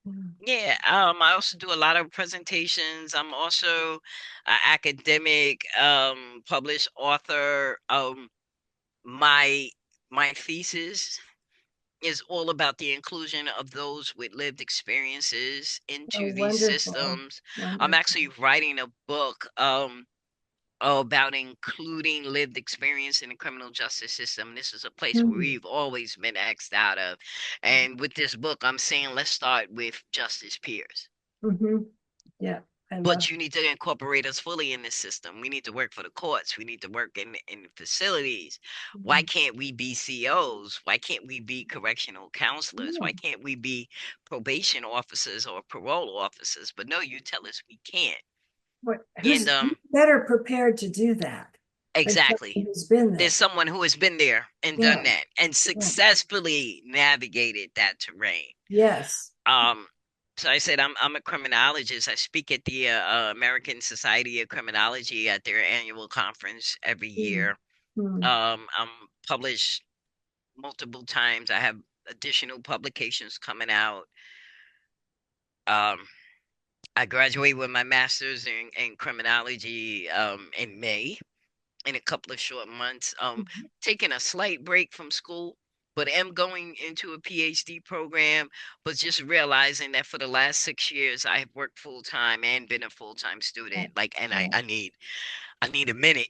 Yeah. Yeah, I also do a lot of presentations. I'm also an academic, published author. My my thesis is all about the inclusion of those with lived experiences Oh, into these wonderful. systems. I'm Wonderful. actually writing a book, about including lived experience in the criminal justice system. This is a place where Mhm. we've always been X'd out of. And with this book, I'm saying let's start with justice peers. Mhm. Yeah, I love. But you need to incorporate us fully in this system. We need to work for the courts. We need to work in facilities. Why Mhm. can't we be COs? Why can't we be correctional counselors? Yeah. Why can't we be probation officers or parole officers? But no, you tell us we can't. What, And who's better prepared to do that than exactly. someone who's been There's there? someone who has been there and Yeah, done that and yeah. successfully navigated that terrain. Yes. Um, so I said I'm a criminologist. I speak at the American Society of Criminology at their annual conference every Mm. year. Mm. I'm published multiple times. I have additional publications coming out. Um, I graduated with my master's in criminology in May, in a couple of short months. Taking a slight break from school, but am going into a PhD program. But just realizing that for the last 6 years, I have worked full time and been a full time Yeah. student. Like, and Yeah. I need a minute.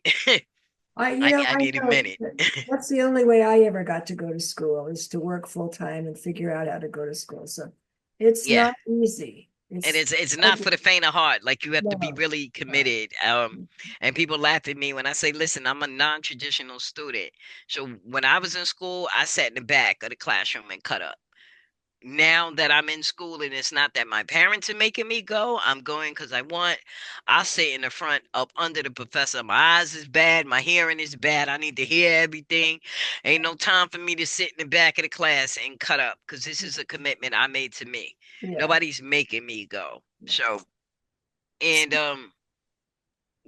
I I need a know minute. that's the only way I ever got to go to school is to work full time and figure out how to go to school. So it's Yeah. not easy. And It's it's not hard for the faint of heart. Like you have to be no. really No. committed. And people laugh at me when I say, "Listen, I'm a non-traditional student." So when I was in school, I sat in the back of the classroom and cut up. Now that I'm in school and it's not that my parents are making me go, I'm going because I want. I sit in the front up under the professor. My eyes is bad, my hearing is bad. I need to hear everything. Ain't no time for me to sit in the back of the class and cut up because this is a commitment I made to me. Yeah. Nobody's making me go. So, and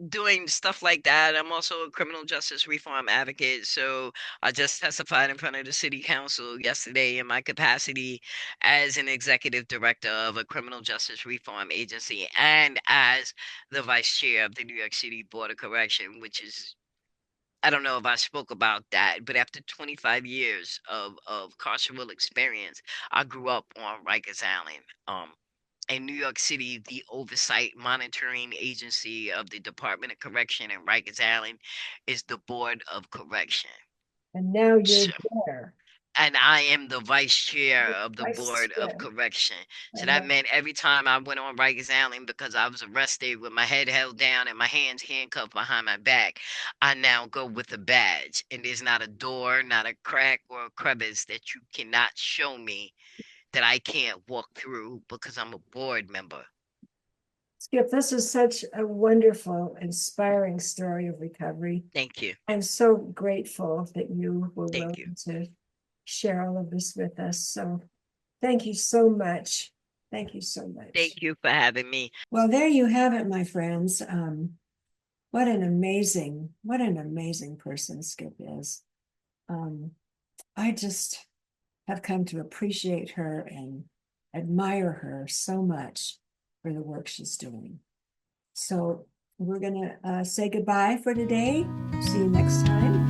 doing stuff like that. I'm also a criminal justice reform advocate. So I just testified in front of the city council yesterday in my capacity as an executive director of a criminal justice reform agency and as the vice chair of the New York City Board of Correction, which is, I don't know if I spoke about that, but after 25 years of carceral experience, I grew up on Rikers Island. In New York City, the oversight monitoring agency of the Department of Correction in Rikers Island is the Board of Correction. And now you're So, there. and I am the vice chair of the Nice. Board of Yeah. Correction. I So that love. meant every time I went on Rikers Island because I was arrested with my head held down and my hands handcuffed behind my back, I now go with a badge. And there's not a door, not a crack or a crevice that you cannot show me that I can't walk through because I'm a board member. Skip, this is such a wonderful, inspiring story of recovery. Thank you. I'm so grateful that you were Thank you. willing to share all of this with us. So thank you so much. Thank you so much. Thank you for having me. Well, there you have it, my friends. What an amazing person Skip is. Um, I just have come to appreciate her and admire her so much for the work she's doing. So we're going to say goodbye for today. See you next time.